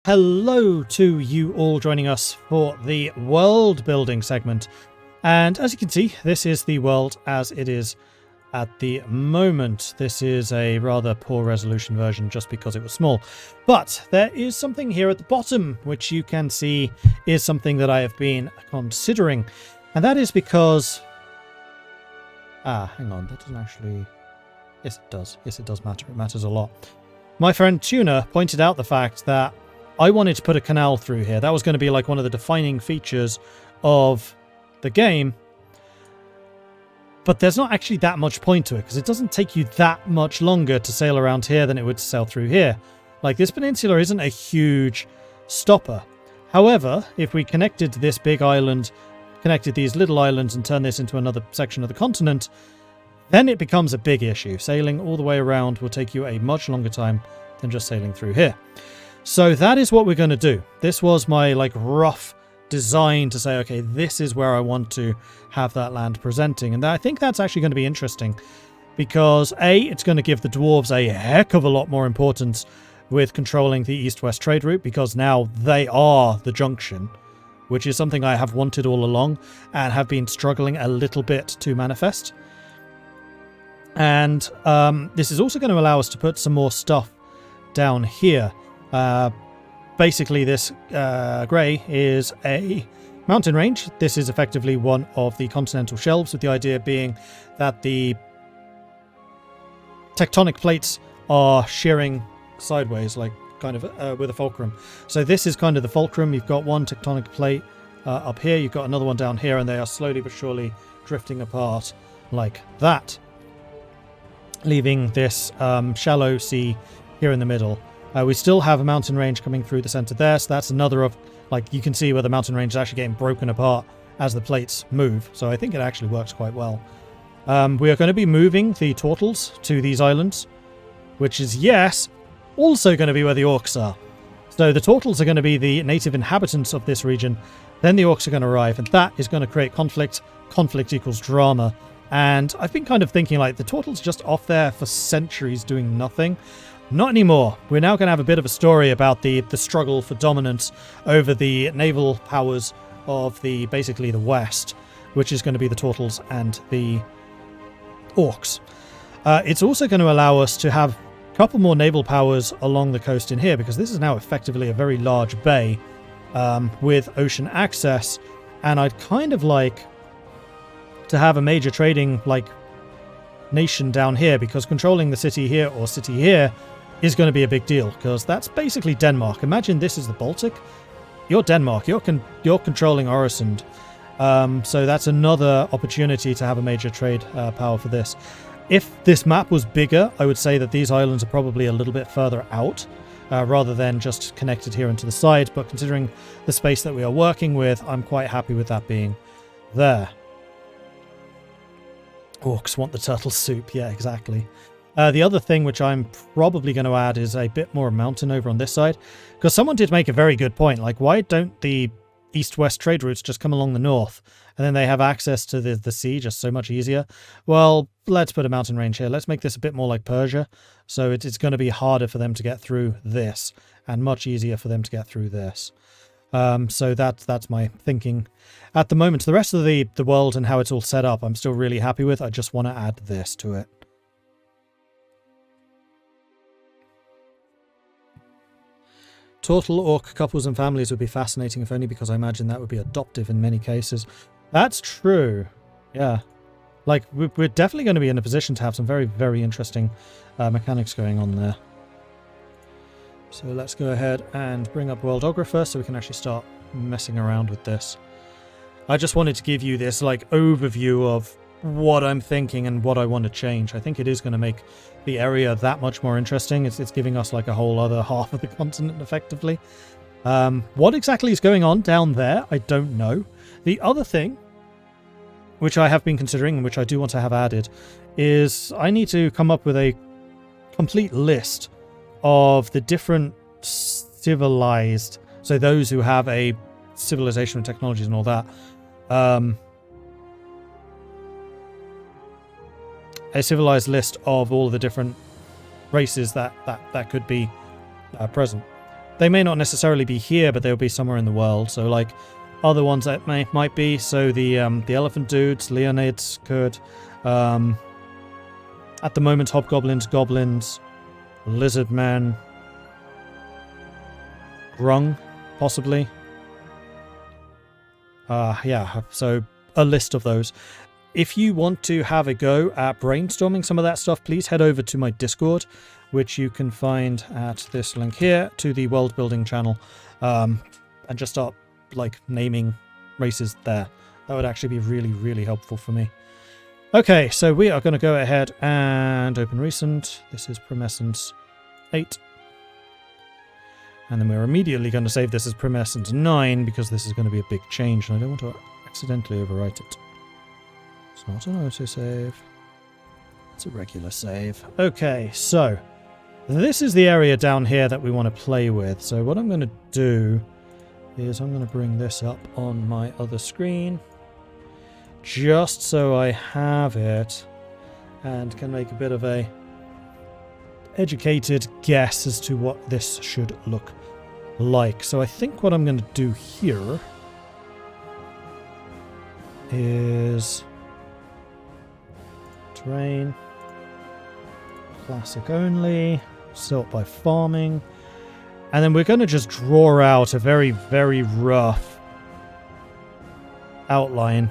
Hello to you all joining us for the world building segment. And as you can see, this is the world as it is at the moment. This is a rather poor resolution version just because it was small. But there is something here at the bottom, which you can see is something that I have been considering. And that is because... hang on, that doesn't actually... Yes, it does. Yes, it does matter. It matters a lot. My friend Tuna pointed out the fact that I wanted to put a canal through here. That was going to be like one of the defining features of the game. But there's not actually that much point to it, because it doesn't take you that much longer to sail around here than it would to sail through here. Like, this peninsula isn't a huge stopper. However, if we connected this big island, connected these little islands and turn this into another section of the continent, then it becomes a big issue. Sailing all the way around will take you a much longer time than just sailing through here. So that is what we're going to do. This was my rough design to say, okay, this is where I want to have that land presenting. And I think that's actually going to be interesting because A, it's going to give the dwarves a heck of a lot more importance with controlling the east-west trade route, because now they are the junction, which is something I have wanted all along and have been struggling a little bit to manifest. And this is also going to allow us to put some more stuff down here. Basically, this grey is a mountain range. This is effectively one of the continental shelves, with the idea being that the tectonic plates are shearing sideways, like kind of with a fulcrum. So this is kind of the fulcrum. You've got one tectonic plate up here, you've got another one down here, and they are slowly but surely drifting apart like that, leaving this shallow sea here in the middle. We still have a mountain range coming through the center there, so that's another of, you can see where the mountain range is actually getting broken apart as the plates move, so I think it actually works quite well. We are going to be moving the turtles to these islands, which is, yes, also going to be where the orcs are. So the turtles are going to be the native inhabitants of this region, then the orcs are going to arrive, and that is going to create conflict. Conflict equals drama. And I've been kind of thinking, the turtles just off there for centuries doing nothing. Not anymore. We're now going to have a bit of a story about the struggle for dominance over the naval powers of basically the West, which is going to be the turtles and the orcs. It's also going to allow us to have a couple more naval powers along the coast in here, because this is now effectively a very large bay with ocean access, and I'd kind of like to have a major trading nation down here, because controlling the city here or city here is going to be a big deal, because that's basically Denmark. Imagine this is the Baltic. You're Denmark. You're controlling Oresund. So that's another opportunity to have a major trade power for this. If this map was bigger, I would say that these islands are probably a little bit further out, rather than just connected here into the side. But considering the space that we are working with, I'm quite happy with that being there. Orcs want the turtle soup. Yeah, exactly. The other thing which I'm probably going to add is a bit more mountain over on this side, because someone did make a very good point. Why don't the east-west trade routes just come along the north, and then they have access to the sea just so much easier? Well, let's put a mountain range here. Let's make this a bit more like Persia, so it's going to be harder for them to get through this, and much easier for them to get through this. So that's my thinking at the moment. The rest of the world and how it's all set up, I'm still really happy with. I just want to add this to it. Turtle orc couples and families would be fascinating, if only because I imagine that would be adoptive in many cases. That's true. Yeah. We're definitely going to be in a position to have some very, very interesting mechanics going on there. So let's go ahead and bring up Worldographer so we can actually start messing around with this. I just wanted to give you this overview of what I'm thinking and what I want to change. I think it is going to make the area that much more interesting. It's giving us a whole other half of the continent effectively. What exactly is going on down there, I don't know. The other thing, which I have been considering and which I do want to have added, is I need to come up with a complete list of the different civilized, so those who have a civilization and technologies and all that, a civilized list of all of the different races that could be present. They may not necessarily be here, but they'll be somewhere in the world. So like other ones that might be. So the elephant dudes, Leonids could. At the moment, hobgoblins, goblins, lizard men, grung, possibly. Yeah. So a list of those. If you want to have a go at brainstorming some of that stuff, please head over to my Discord, which you can find at this link here to the world building channel, and just start like naming races there. That would actually be really, really helpful for me. Okay, so we are going to go ahead and open recent. This is Promescence 8. And then we're immediately going to save this as Promescence 9 because this is going to be a big change and I don't want to accidentally overwrite it. It's not an autosave. It's a regular save. Okay, so this is the area down here that we want to play with. So what I'm going to do is I'm going to bring this up on my other screen just so I have it and can make a bit of a educated guess as to what this should look like. So I think what I'm going to do here is terrain, classic only, sort by farming, and then we're going to just draw out a very, very rough outline.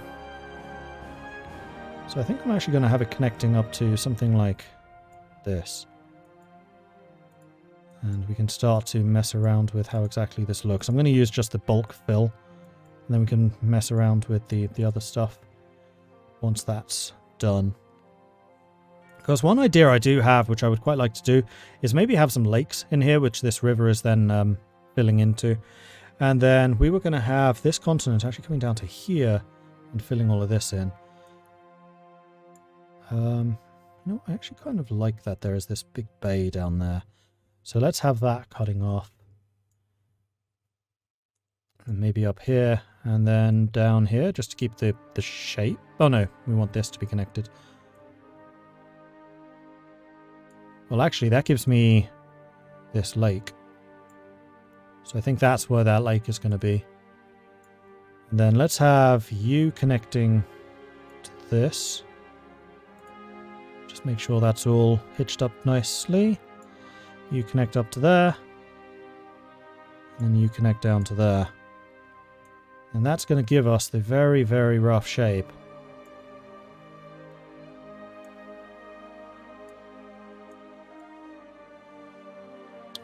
So I think I'm actually going to have it connecting up to something like this. And we can start to mess around with how exactly this looks. I'm going to use just the bulk fill, and then we can mess around with the other stuff once that's done. Because one idea I do have, which I would quite like to do, is maybe have some lakes in here, which this river is then filling into. And then we were going to have this continent actually coming down to here and filling all of this in. No, I actually kind of like that there is this big bay down there. So let's have that cutting off. And maybe up here, and then down here, just to keep the shape. Oh no, we want this to be connected. Well, actually, that gives me this lake. So I think that's where that lake is going to be. And then let's have you connecting to this. Just make sure that's all hitched up nicely. You connect up to there. And then you connect down to there. And that's going to give us the very, very rough shape.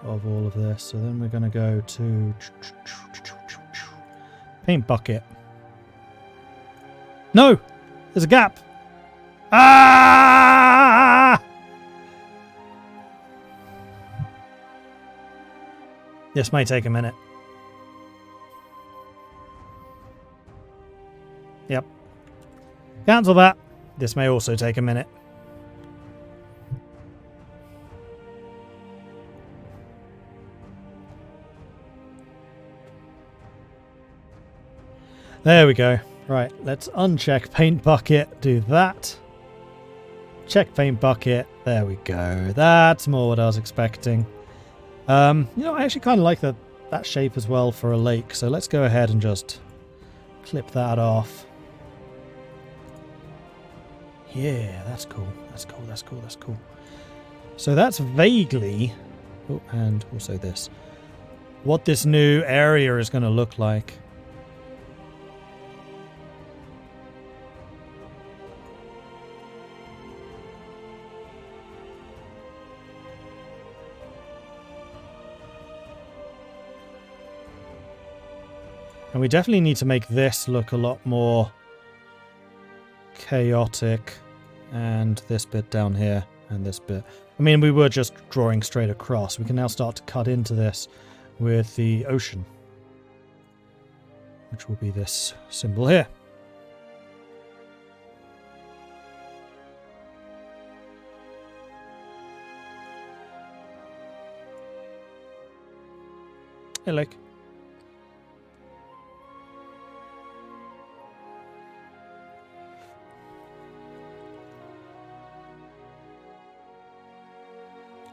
Of all of this. So then we're going to go to paint bucket. No! There's a gap! Ah! This may take a minute. Yep. Cancel that. This may also take a minute. There we go. Right, let's uncheck paint bucket. Do that. Check paint bucket. There we go. That's more what I was expecting. You know, I actually kind of like that shape as well for a lake. So let's go ahead and just clip that off. Yeah, that's cool. That's cool. That's cool. That's cool. So that's vaguely, oh, and also this, what this new area is going to look like. And we definitely need to make this look a lot more chaotic, and this bit down here and this bit. I mean, we were just drawing straight across. We can now start to cut into this with the ocean, which will be this symbol here. Hey, lake.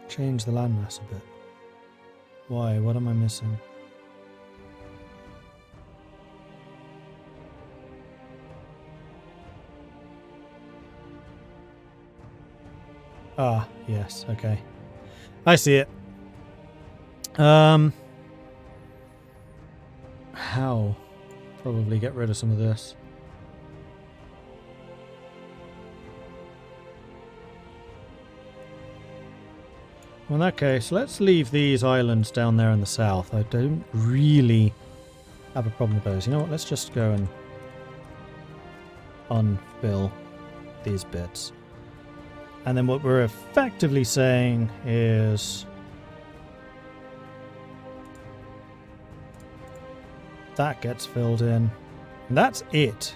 Change the landmass a bit. Why? What am I missing? Ah, yes, okay. I see it. How? Probably get rid of some of this. Well, in that case, let's leave these islands down there in the south. I don't really have a problem with those. You know what? Let's just go and unfill these bits. And then what we're effectively saying is that gets filled in. And that's it.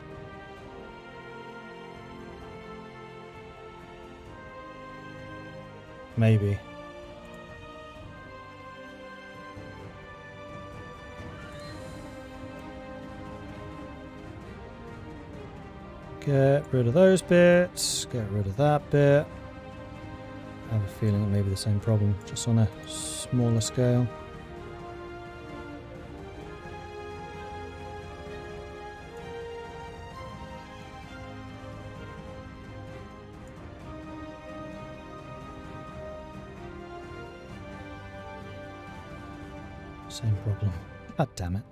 Maybe. Get rid of those bits. Get rid of that bit. I have a feeling it may be the same problem, just on a smaller scale. Same problem. God damn it.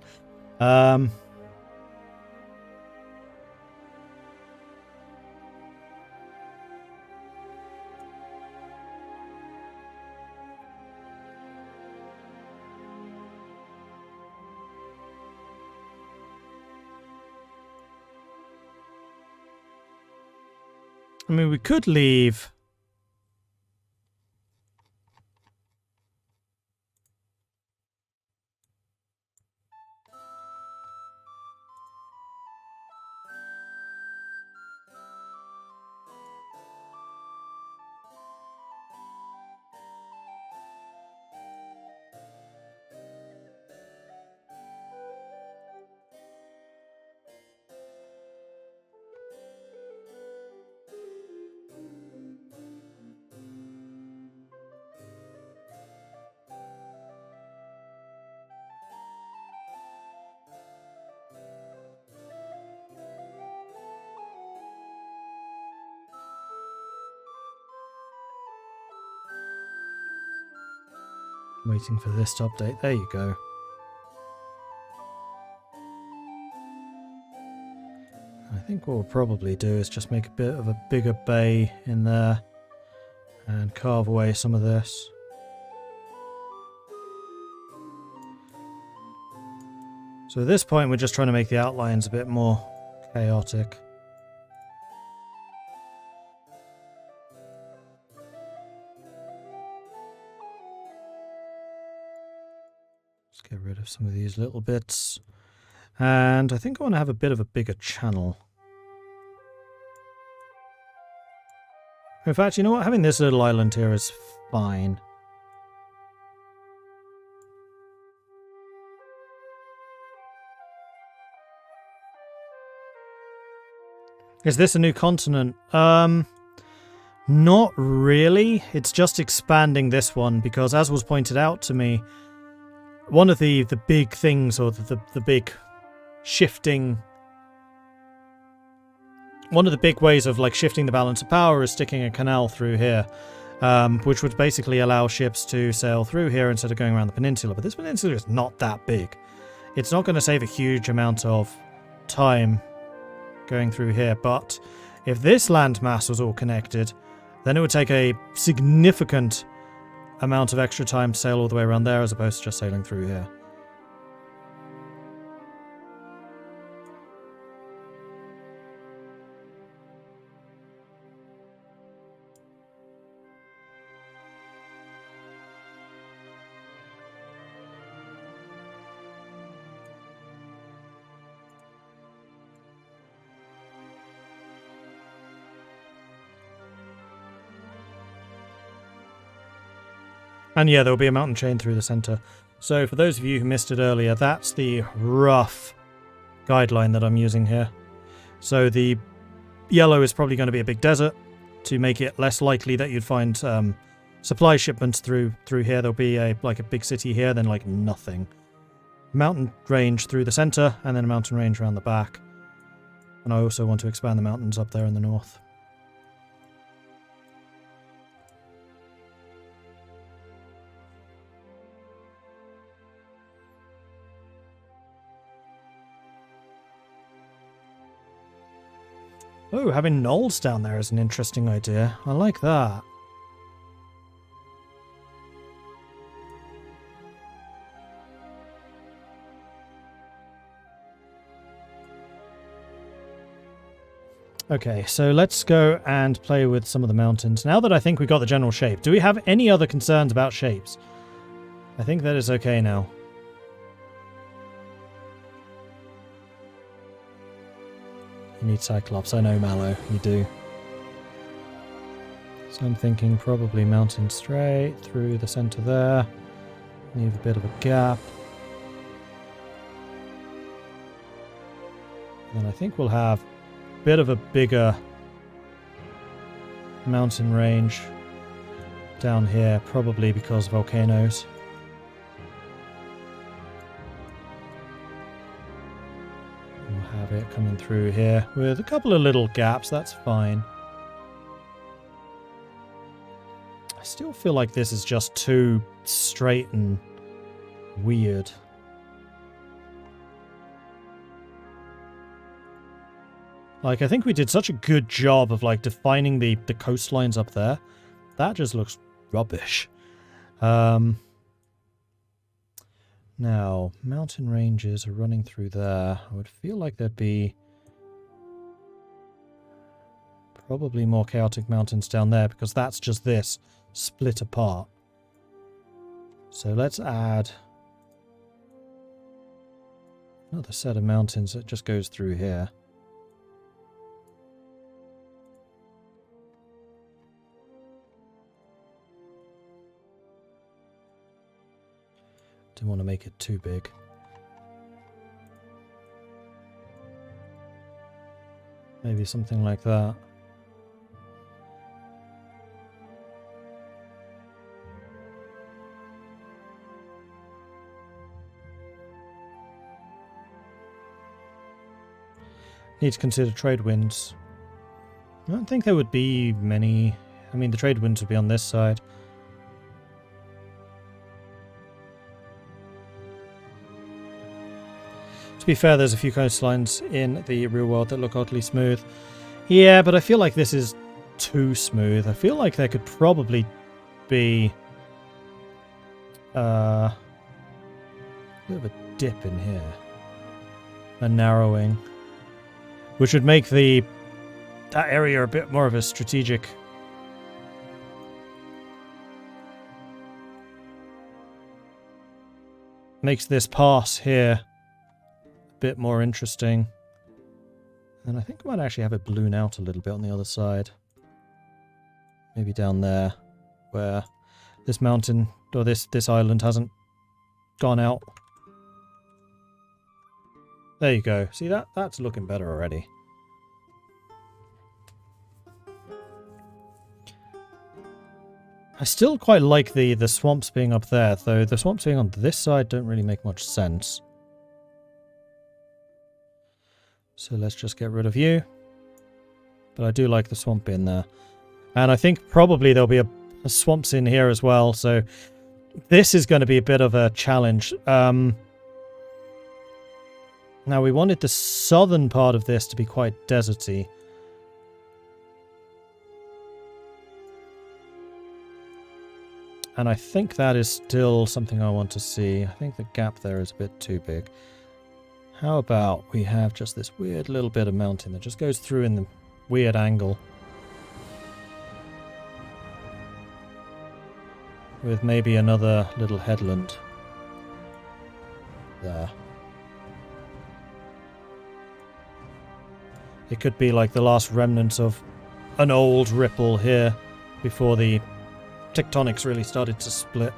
I mean, we could leave. Waiting for this to update. There you go. I think what we'll probably do is just make a bit of a bigger bay in there and carve away some of this. So at this point we're just trying to make the outlines a bit more chaotic. Let's get rid of some of these little bits. And I think I want to have a bit of a bigger channel. In fact, you know what? Having this little island here is fine. Is this a new continent? Not really. It's just expanding this one because, as was pointed out to me, one of the big things, or the big shifting, one of the big ways of like shifting the balance of power is sticking a canal through here, which would basically allow ships to sail through here instead of going around the peninsula. But this peninsula is not that big. It's not going to save a huge amount of time going through here, but if this landmass was all connected, then it would take a significant amount of extra time to sail all the way around there as opposed to just sailing through here. And yeah, there will be a mountain chain through the center. So for those of you who missed it earlier, that's the rough guideline that I'm using here. So the yellow is probably going to be a big desert to make it less likely that you'd find supply shipments through here. There'll be a big city here, then like nothing. Mountain range through the center, and then a mountain range around the back. And I also want to expand the mountains up there in the north. Oh, having knolls down there is an interesting idea. I like that. Okay, so let's go and play with some of the mountains. Now that I think we got the general shape, do we have any other concerns about shapes? I think that is okay now. You need Cyclops, I know, Mallow, you do. So I'm thinking probably mountain straight through the center there. Leave a bit of a gap. And I think we'll have a bit of a bigger mountain range down here, probably because of volcanoes. We'll have it coming through here with a couple of little gaps, that's fine. I still feel like this is just too straight and weird. Like, I think we did such a good job of, like, defining the coastlines up there. That just looks rubbish. Now, mountain ranges are running through there. I would feel like there'd be probably more chaotic mountains down there, because that's just this split apart. So let's add another set of mountains that just goes through here. Don't want to make it too big. Maybe something like that. Need to consider trade winds. I don't think there would be many. I mean, the trade winds would be on this side. To be fair, there's a few coastlines in the real world that look oddly smooth. Yeah, but I feel like this is too smooth. I feel like there could probably be a bit of a dip in here. A narrowing. Which would make that area a bit more of a strategic. Makes this pass here bit more interesting. And I think I might actually have it balloon out a little bit on the other side. Maybe down there, where this mountain, or this island hasn't gone out. There you go. See, that's looking better already. I still quite like the swamps being up there, though the swamps being on this side don't really make much sense. So let's just get rid of you. But I do like the swamp being there. And I think probably there'll be a swamps in here as well, so this is going to be a bit of a challenge. Now, we wanted the southern part of this to be quite deserty. And I think that is still something I want to see. I think the gap there is a bit too big. How about we have just this weird little bit of mountain that just goes through in the weird angle. With maybe another little headland. There. It could be like the last remnants of an old ripple here before the tectonics really started to split.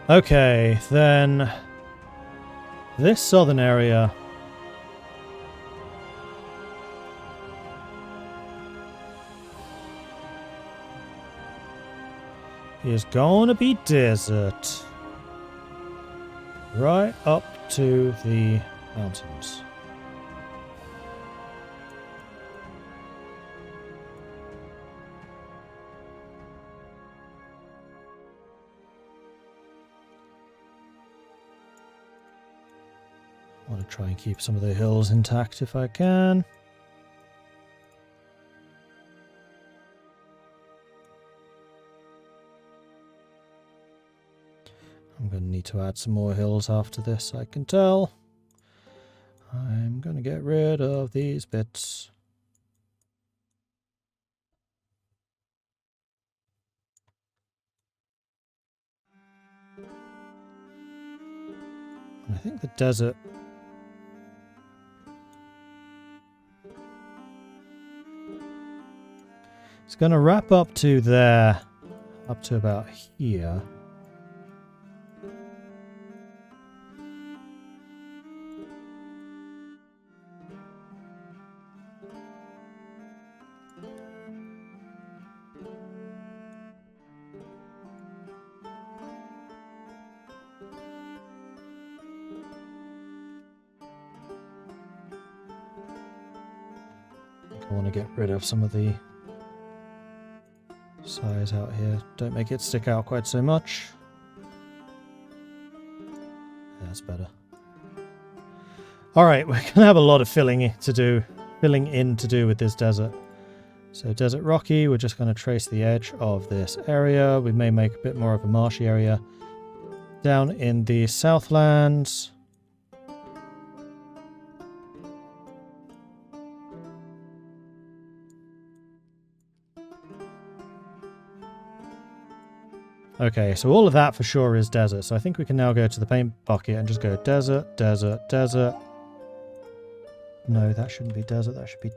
Okay, then this southern area is going to be desert. Right up to the mountains. I want to try and keep some of the hills intact if I can. I'm going to need to add some more hills after this, I can tell. I'm going to get rid of these bits. I think the desert... It's going to wrap up to there, up to about here. I want to get rid of some of the size out here. Don't make it stick out quite so much. That's better. Alright, we're going to have a lot of filling in to do with this desert. So Desert Rocky, we're just going to trace the edge of this area. We may make a bit more of a marshy area. Down in the Southlands. Okay, so all of that for sure is desert. So I think we can now go to the paint bucket and just go desert, desert, desert. No, that shouldn't be desert. That should be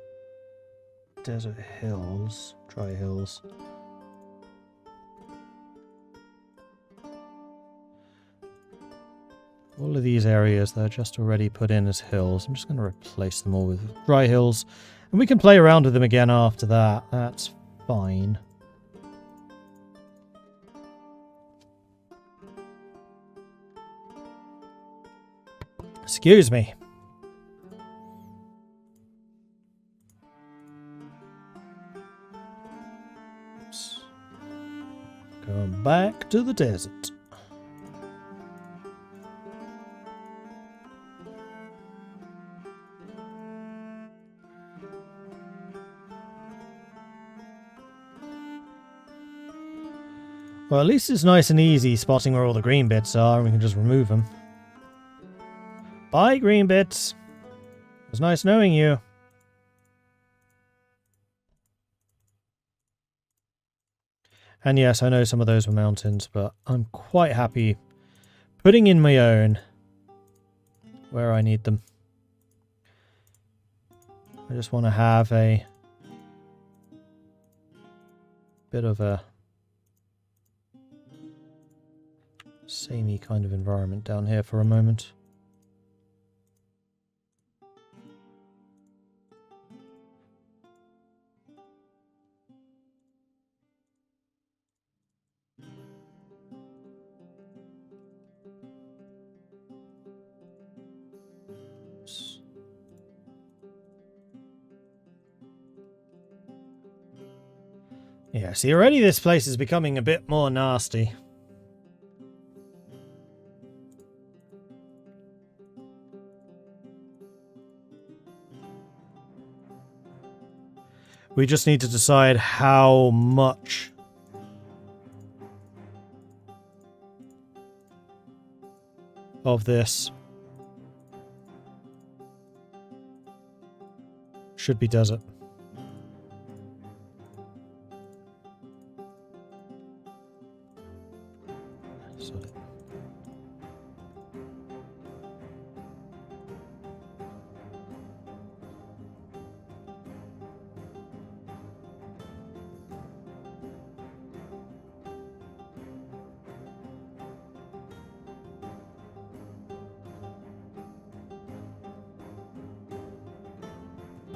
desert hills, dry hills. All of these areas that are just already put in as hills, I'm just going to replace them all with dry hills. And we can play around with them again after that. That's fine. Excuse me. Oops. Going back to the desert. Well, at least it's nice and easy spotting where all the green bits are, and we can just remove them. Bye, green bits. It was nice knowing you. And yes, I know some of those were mountains, but I'm quite happy putting in my own where I need them. I just want to have a bit of a samey kind of environment down here for a moment. Yeah, see, already this place is becoming a bit more nasty. We just need to decide how much of this should be desert.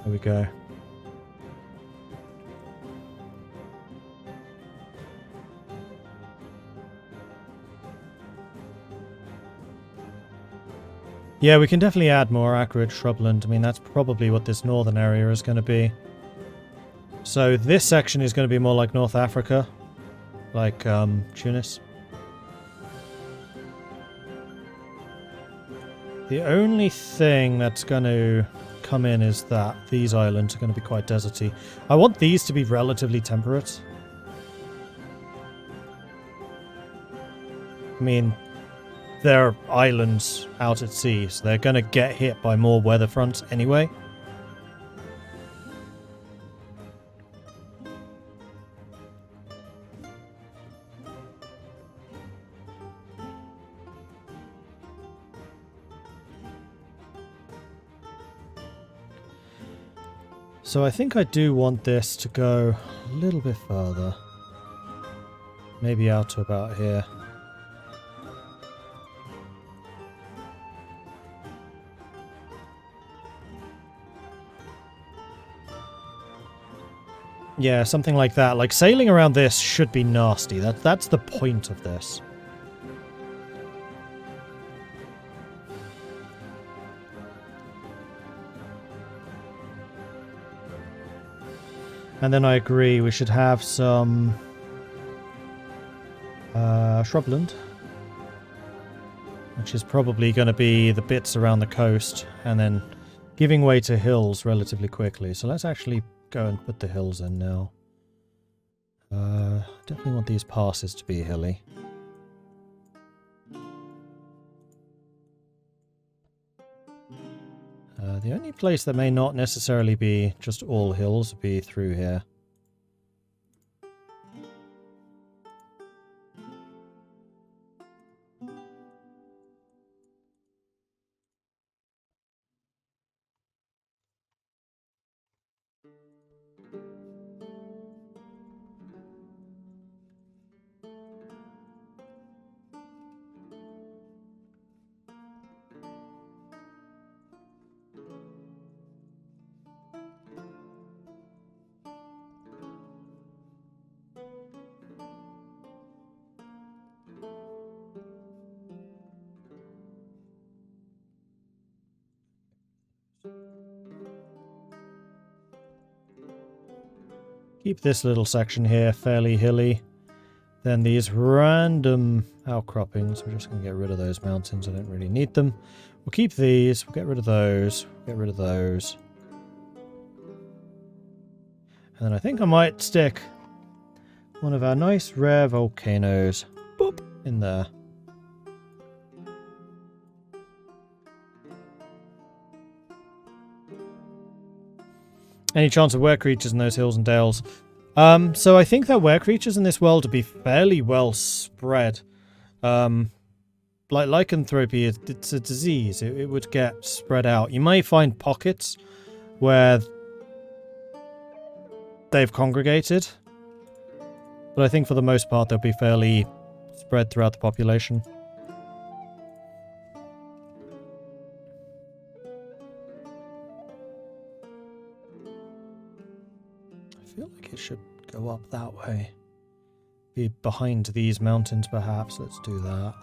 There we go. Yeah, we can definitely add more accurate shrubland. I mean, that's probably what this northern area is going to be. So this section is going to be more like North Africa, like Tunis. The only thing that's going to come in is that these islands are going to be quite deserty. I want these to be relatively temperate. I mean, they're islands out at sea, so they're going to get hit by more weather fronts anyway. So I think I do want this to go a little bit further. Maybe out to about here. Yeah, something like that. Like, sailing around this should be nasty. That's the point of this. And then I agree, we should have some shrubland, which is probably going to be the bits around the coast, and then giving way to hills relatively quickly. So let's actually go and put the hills in now. Definitely want these passes to be hilly. The only place that may not necessarily be just all hills would be through here. Keep this little section here fairly hilly. Then these random outcroppings, we're just going to get rid of those mountains. I don't really need them. We'll keep these. We'll get rid of those. Get rid of those. And then I think I might stick one of our nice rare volcanoes, boop, in there. Any chance of were creatures in those hills and dales? So I think that were creatures in this world would be fairly well spread. Like lycanthropy, it's a disease. It would get spread out. You may find pockets where they've congregated, but I think for the most part they'll be fairly spread throughout the population. I feel like it should go up that way. Be behind these mountains, perhaps. Let's do that.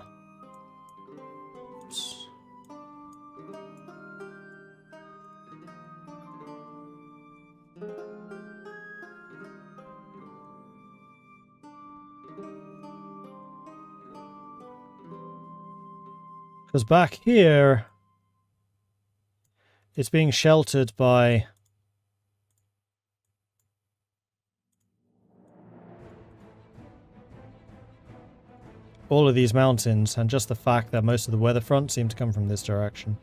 Oops. Because back here, it's being sheltered by all of these mountains, and just the fact that most of the weather fronts seem to come from this direction.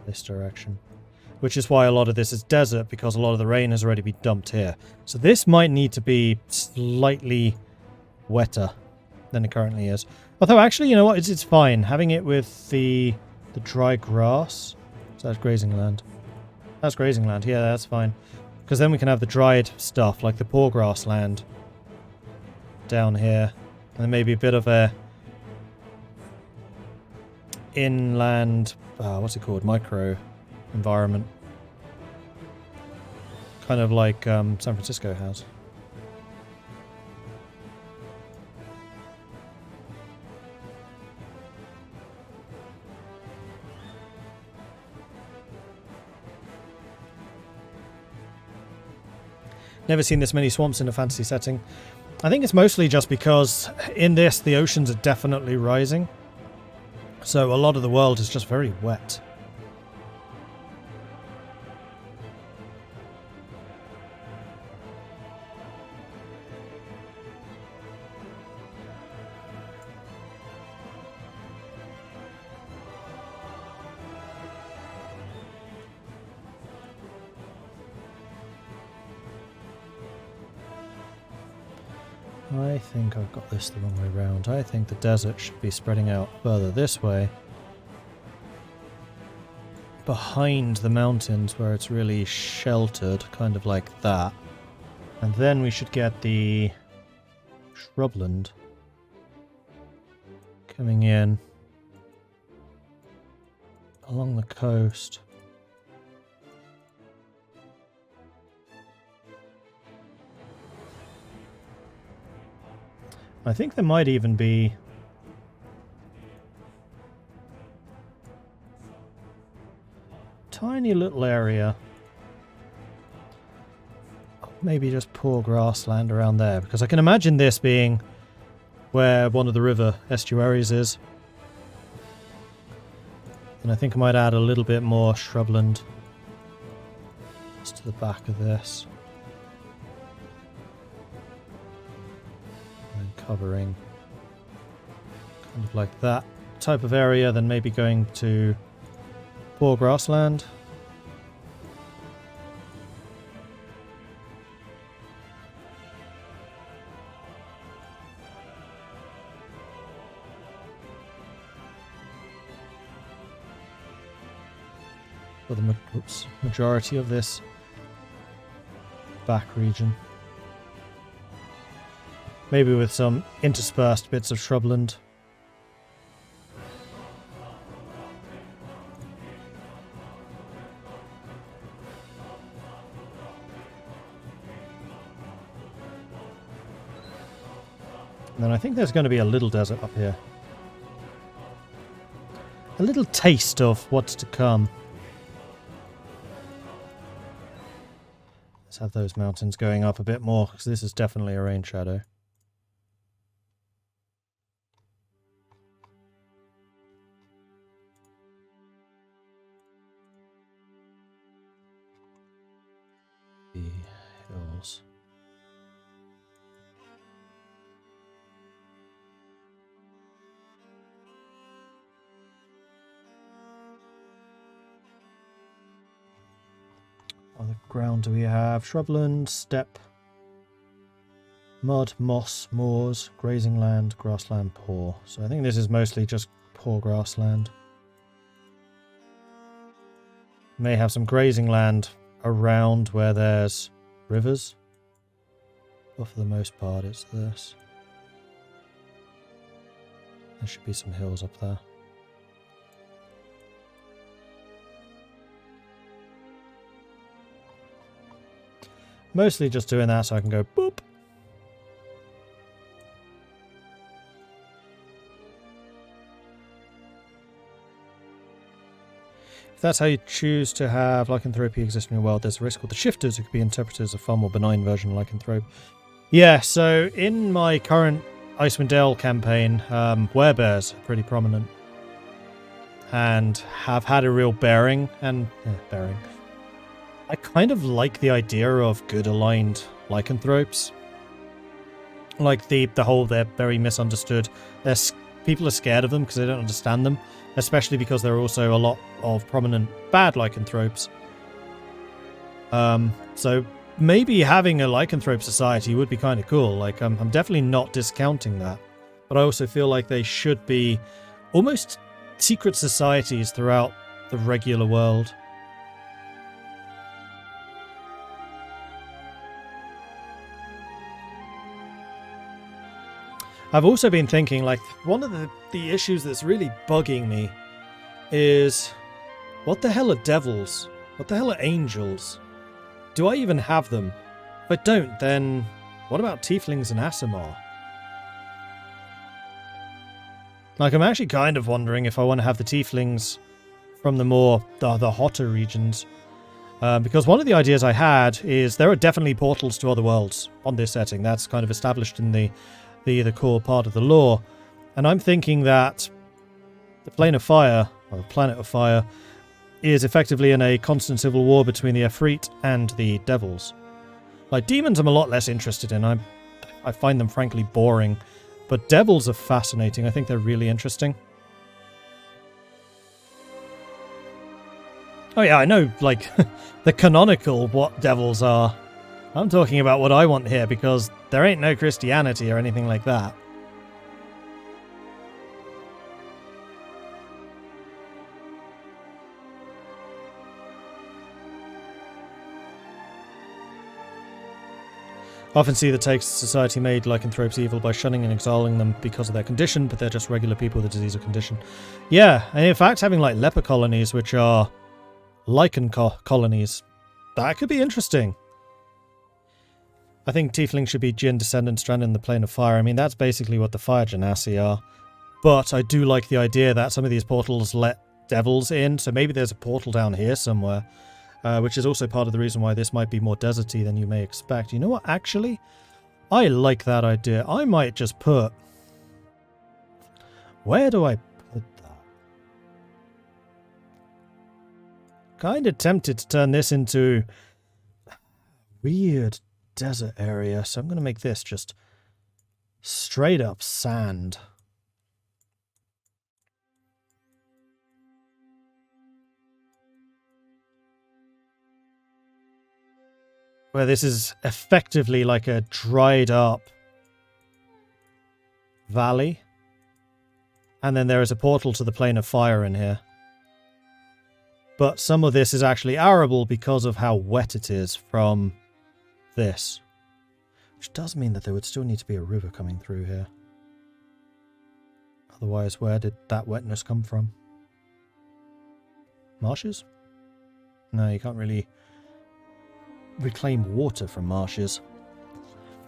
This direction. Which is why a lot of this is desert, because a lot of the rain has already been dumped here. So this might need to be slightly wetter than it currently is. Although, actually, you know what? It's fine. Having it with the dry grass. So that's grazing land. That's grazing land. Yeah, that's fine. Because then we can have the dried stuff, like the poor grassland down here. And then maybe a bit of a inland, what's it called? Micro environment. kind of like San Francisco has. Never seen this many swamps in a fantasy setting. I think it's mostly just because in this the oceans are definitely rising. So a lot of the world is just very wet. I think I've got this the wrong way round. I think the desert should be spreading out further this way. Behind the mountains where it's really sheltered, kind of like that. And then we should get the shrubland coming in along the coast. I think there might even be a tiny little area, maybe just poor grassland around there, because I can imagine this being where one of the river estuaries is. And I think I might add a little bit more shrubland just to the back of this. Covering kind of like that type of area, then maybe going to poor grassland. For the majority of this back region. Maybe with some interspersed bits of shrubland. And then I think there's going to be a little desert up here. A little taste of what's to come. Let's have those mountains going up a bit more, because this is definitely a rain shadow. Hills. Other ground do we have? Shrubland, steppe, mud, moss, moors, grazing land, grassland, poor. So I think this is mostly just poor grassland. May have some grazing land around where there's rivers, but for the most part it's this. There should be some hills up there. Mostly just doing that so I can go boop. If that's how you choose to have lycanthropy exist in your world, there's a risk with the shifters who could be interpreted as a far more benign version of lycanthrope. Yeah, so in my current Icewind Dale campaign, werebears are pretty prominent. And have had a real bearing. I kind of like the idea of good aligned lycanthropes. Like the whole, they're very misunderstood. People are scared of them because they don't understand them. Especially because there are also a lot of prominent bad lycanthropes. So maybe having a lycanthrope society would be kind of cool. Like, I'm definitely not discounting that. But I also feel like they should be almost secret societies throughout the regular world. I've also been thinking, like, one of the issues that's really bugging me is, what the hell are devils? What the hell are angels? do I even have them? If I don't, then what about Tieflings and Aasimar? Like, I'm actually kind of wondering if I want to have the Tieflings from the hotter regions. Because one of the ideas I had is there are definitely portals to other worlds on this setting. That's kind of established in the core part of the lore. And I'm thinking that the Plane of Fire, or the Planet of Fire, is effectively in a constant civil war between the Efreet and the Devils. Like, demons I'm a lot less interested in. I find them frankly boring. But Devils are fascinating. I think they're really interesting. Oh yeah, I know, like, the canonical what Devils are. I'm talking about what I want here, because there ain't no Christianity or anything like that. Often see the takes society made lycanthropes evil by shunning and exiling them because of their condition, but they're just regular people with a disease or condition. Yeah, and in fact having like leper colonies, which are lichen colonies, that could be interesting. I think Tiefling should be Jinn descendants stranded in the Plane of Fire. I mean, that's basically what the Fire Genasi are. But I do like the idea that some of these portals let devils in, so maybe there's a portal down here somewhere. Which is also part of the reason why this might be more deserty than you may expect. You know what, actually? I like that idea. I might just put... Where do I put that? Kind of tempted to turn this into a weird desert area, so I'm going to make this just straight up sand. Where this is effectively like a dried up valley. And then there is a portal to the Plane of Fire in here. But some of this is actually arable because of how wet it is from this. Which does mean that there would still need to be a river coming through here. Otherwise, where did that wetness come from? Marshes? No, you can't really reclaim water from marshes.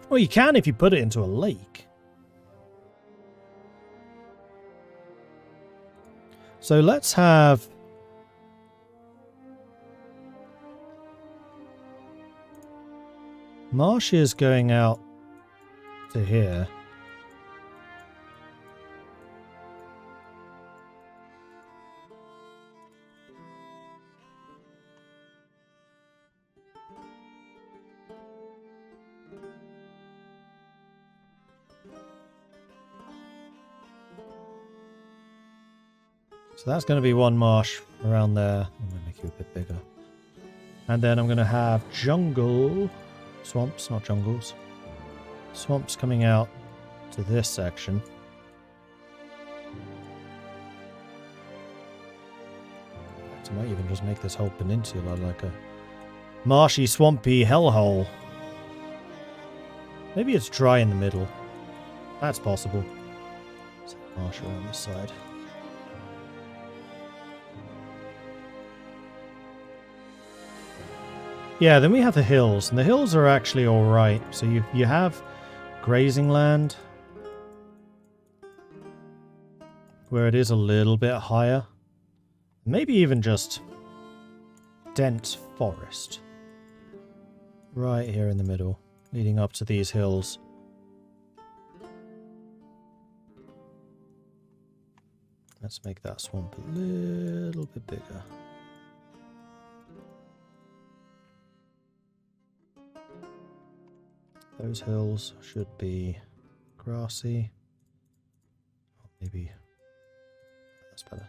Well, you can if you put it into a lake. So let's have... marshes going out to here. So that's going to be one marsh around there. I'm going to make you a bit bigger. And then I'm going to have jungle... swamps, not jungles. Swamps coming out to this section. I might even just make this whole peninsula like a marshy, swampy hellhole. Maybe it's dry in the middle. That's possible. Let's have marsh around this side. Yeah, then we have the hills, and the hills are actually alright. So you have grazing land, where it is a little bit higher. Maybe even just dense forest. Right here in the middle, leading up to these hills. Let's make that swamp a little bit bigger. Those hills should be grassy. Maybe that's better.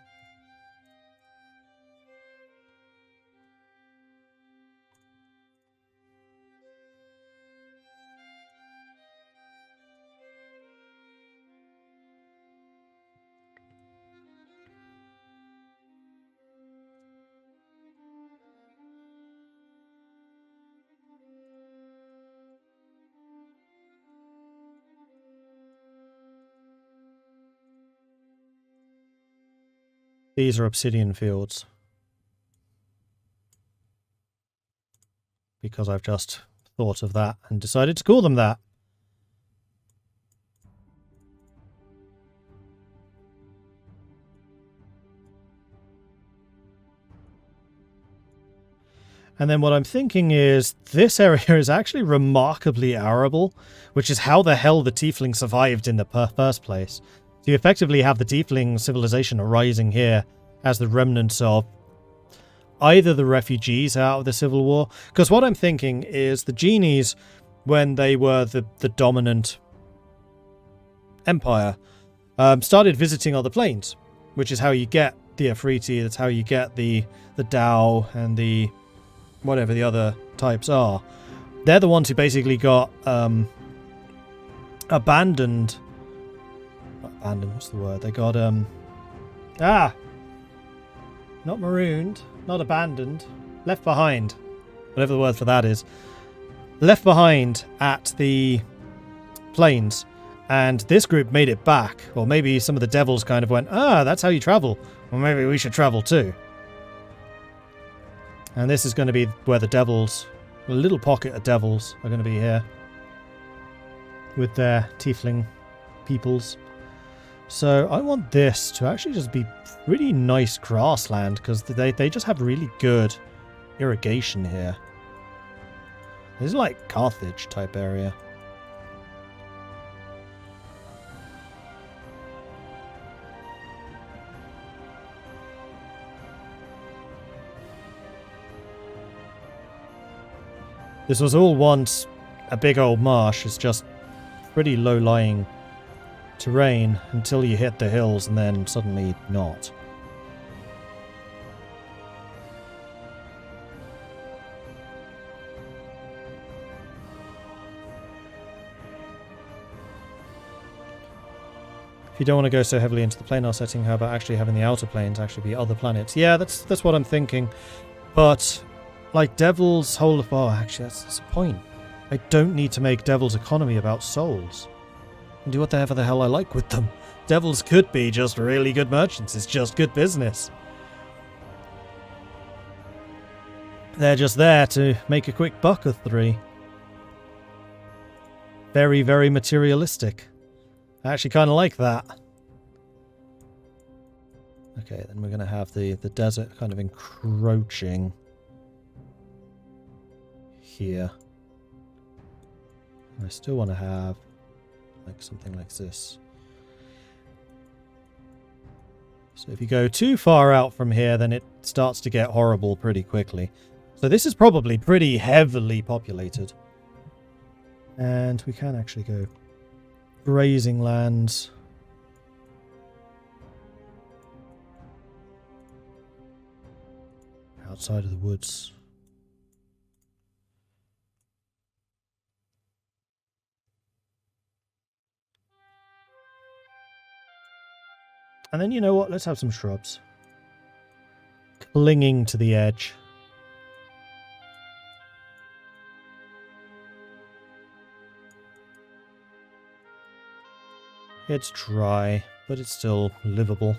These are obsidian fields. because I've just thought of that and decided to call them that. And then what I'm thinking is this area is actually remarkably arable, which is how the hell the Tiefling survived in the first place. So you effectively have the Tiefling civilization arising here as the remnants of either the refugees out of the Civil War, because what I'm thinking is the genies, when they were the dominant empire, started visiting other planes, which is how you get the Afriti, that's how you get the Dao and the whatever the other types are. They're the ones who basically got abandoned. Not abandoned, what's the word? They got not marooned, not abandoned, left behind. Whatever the word for that is. Left behind at the plains. And this group made it back. Or maybe some of the devils kind of went, that's how you travel. Well, maybe we should travel too. And this is going to be where the devils, a little pocket of devils, are going to be here. With their Tiefling peoples. So I want this to actually just be pretty nice grassland, because they just have really good irrigation here. This is like Carthage type area. This was all once a big old marsh. It's just pretty low-lying terrain until you hit the hills, and then suddenly not. If you don't want to go so heavily into the planar setting, how about actually having the outer planes actually be other planets? Yeah, that's what I'm thinking. But like Devil's whole... Oh, actually, that's a point. I don't need to make Devil's economy about souls. I can do whatever the hell I like with them. Devils could be just really good merchants. It's just good business. They're just there to make a quick buck of 3. Very, very materialistic. I actually kind of like that. Okay, then we're going to have the desert kind of encroaching here. I still want to have like something like this. So if you go too far out from here, then it starts to get horrible pretty quickly. So this is probably pretty heavily populated. And we can actually go grazing lands. Outside of the woods. And then, you know what? Let's have some shrubs. Clinging to the edge. It's dry, but it's still livable.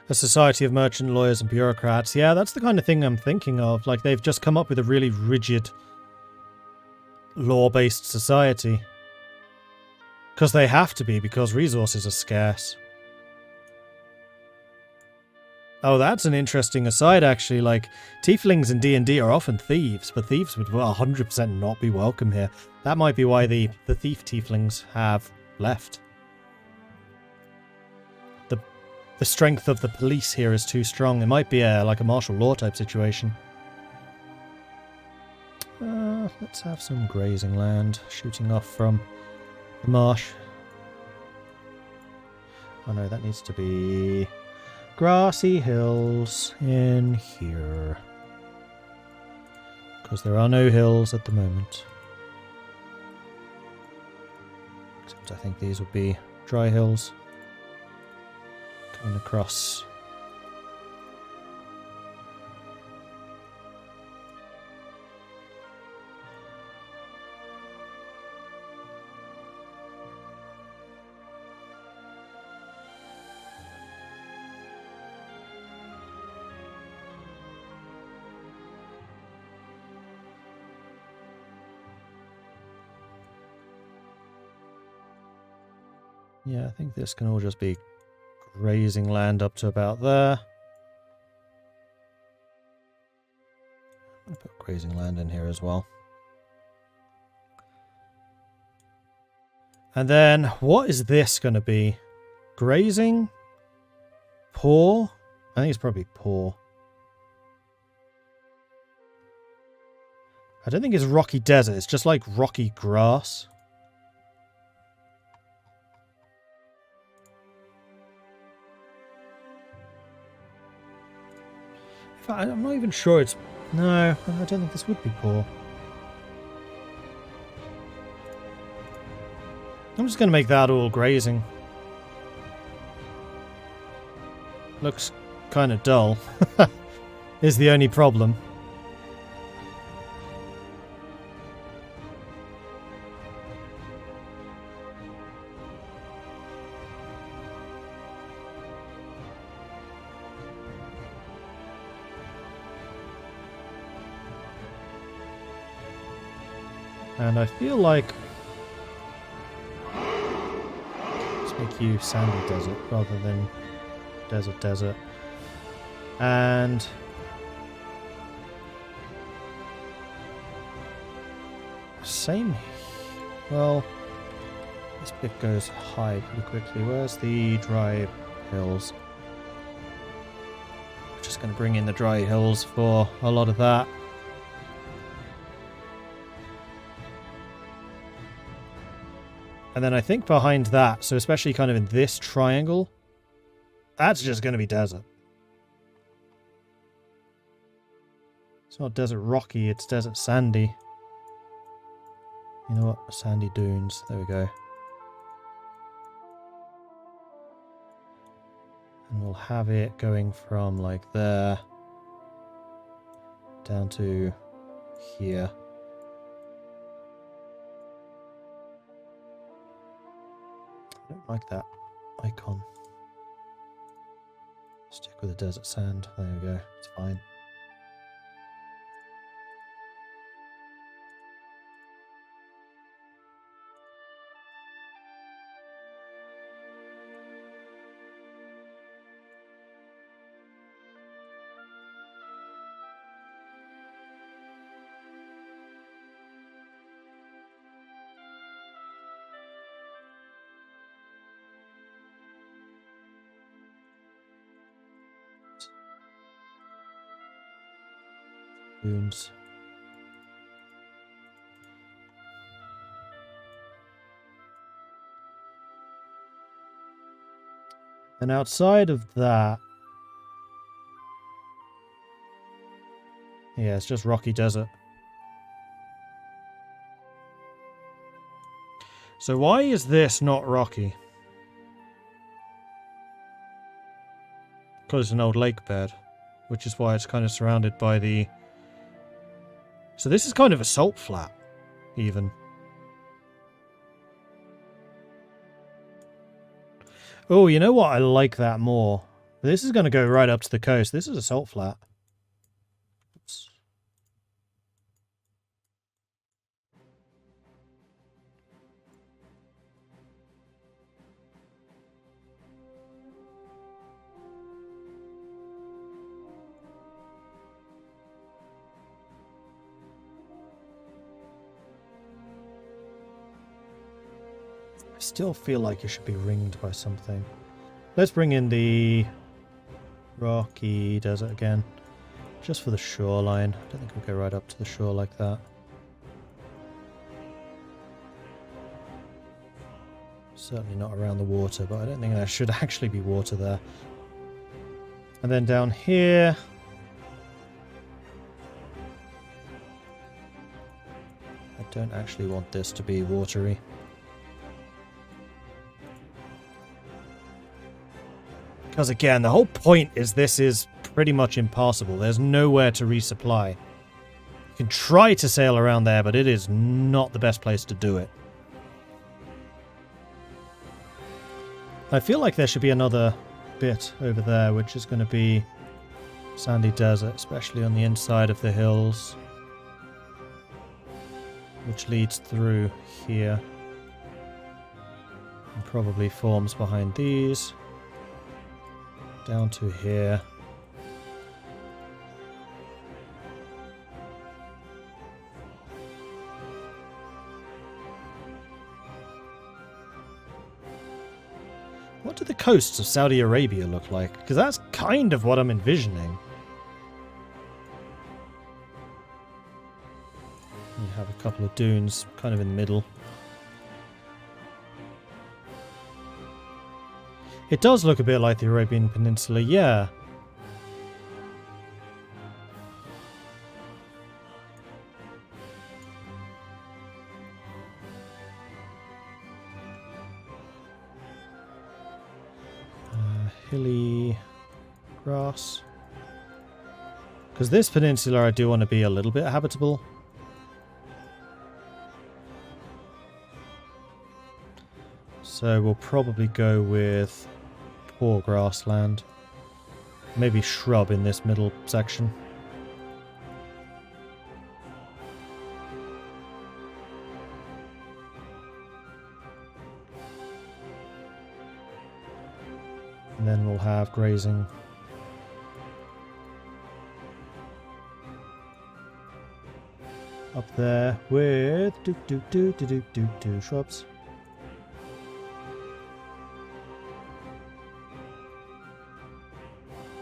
A society of merchant lawyers and bureaucrats. Yeah, that's the kind of thing I'm thinking of. Like, they've just come up with a really rigid, law-based society. Because they have to be, because resources are scarce. Oh, that's an interesting aside, actually. Like, Tieflings in D&D are often thieves, but thieves would 100% not be welcome here. That might be why the thief Tieflings have left. The strength of the police here is too strong. It might be like a martial law type situation. Let's have some grazing land shooting off from the marsh. Oh no, that needs to be grassy hills in here. Because there are no hills at the moment. Except I think these would be dry hills. Coming across. Yeah, I think this can all just be grazing land up to about there. I'm going to put grazing land in here as well. And then, what is this going to be? Grazing? Poor? I think it's probably poor. I don't think it's rocky desert. It's just like rocky grass. In fact, I'm not even sure it's... No, I don't think this would be poor. I'm just going to make that all grazing. Looks kind of dull. Is the only problem. And I feel like... Let's make you sandy desert rather than desert. And... Same... Well... This bit goes high pretty quickly. Where's the dry hills? I'm just going to bring in the dry hills for a lot of that. And then I think behind that, so especially kind of in this triangle, that's just going to be desert. It's not desert rocky, it's desert sandy. You know what? Sandy dunes. There we go. And we'll have it going from like there down to here. I don't like that icon. Stick with the desert sand. There we go. It's fine. Dunes. And outside of that, yeah, it's just rocky desert. So why is this not rocky? Because it's an old lake bed, which is why it's kind of surrounded by the... So this is kind of a salt flat, even. Oh, you know what? I like that more. This is going to go right up to the coast. This is a salt flat. Oops. I still feel like it should be ringed by something. Let's bring in the rocky desert again. Just for the shoreline. I don't think we'll go right up to the shore like that. Certainly not around the water, but I don't think there should actually be water there. And then down here... I don't actually want this to be watery. Because again, the whole point is this is pretty much impassable. There's nowhere to resupply. You can try to sail around there, but it is not the best place to do it. I feel like there should be another bit over there, which is going to be sandy desert, especially on the inside of the hills, which leads through here. And probably forms behind these. Down to here. What do the coasts of Saudi Arabia look like? Because that's kind of what I'm envisioning. You have a couple of dunes kind of in the middle. It does look a bit like the Arabian Peninsula, yeah. Hilly grass. Because this peninsula I do want to be a little bit habitable. So we'll probably go with poor grassland. Maybe shrub in this middle section. And then we'll have grazing. Up there with shrubs.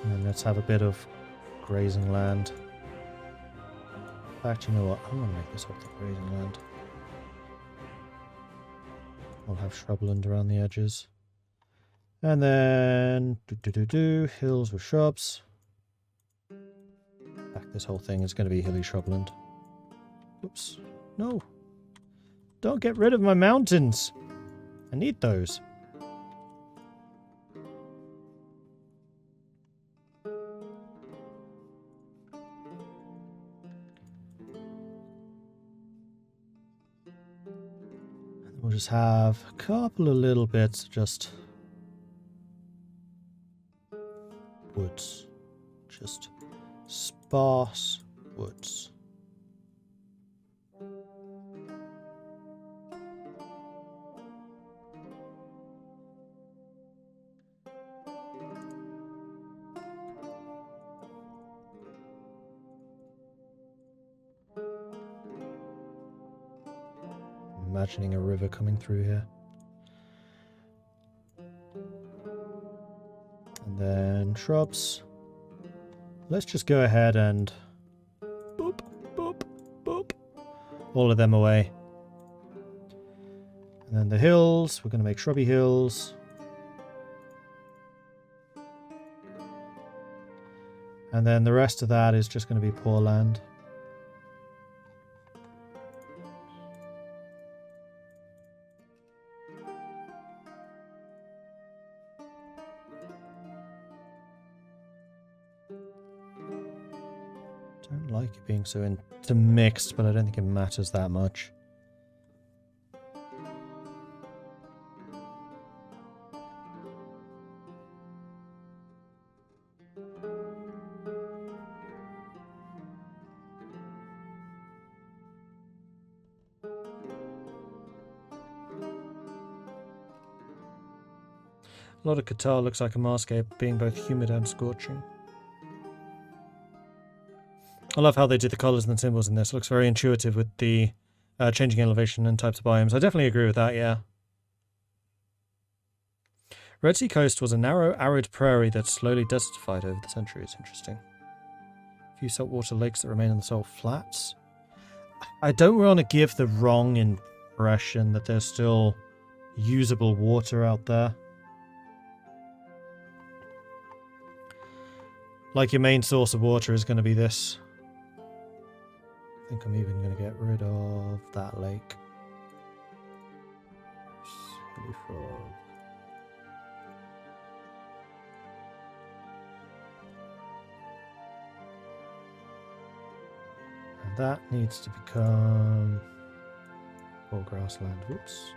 And then let's have a bit of grazing land. In fact, you know what? I'm going to make this up the grazing land. We'll have shrubland around the edges. And then hills with shrubs. In fact, this whole thing is going to be hilly shrubland. Oops. No. Don't get rid of my mountains. I need those. We'll just have a couple of little bits, just woods. Just sparse woods. Imagining a river coming through here. And then shrubs. Let's just go ahead and boop, boop, boop. All of them away. And then the hills, we're going to make shrubby hills. And then the rest of that is just going to be poor land. Don't like it being so intermixed, but I don't think it matters that much. A lot of Qatar looks like a marscape, being both humid and scorching. I love how they did the colours and the symbols in this. It looks very intuitive with the changing elevation and types of biomes. I definitely agree with that, yeah. Red Sea Coast was a narrow, arid prairie that slowly desertified over the centuries. Interesting. A few saltwater lakes that remain in the salt flats. I don't want to give the wrong impression that there's still usable water out there. Like your main source of water is going to be this. I think I'm even going to get rid of that lake. Silly frog. And that needs to become all grassland. Whoops.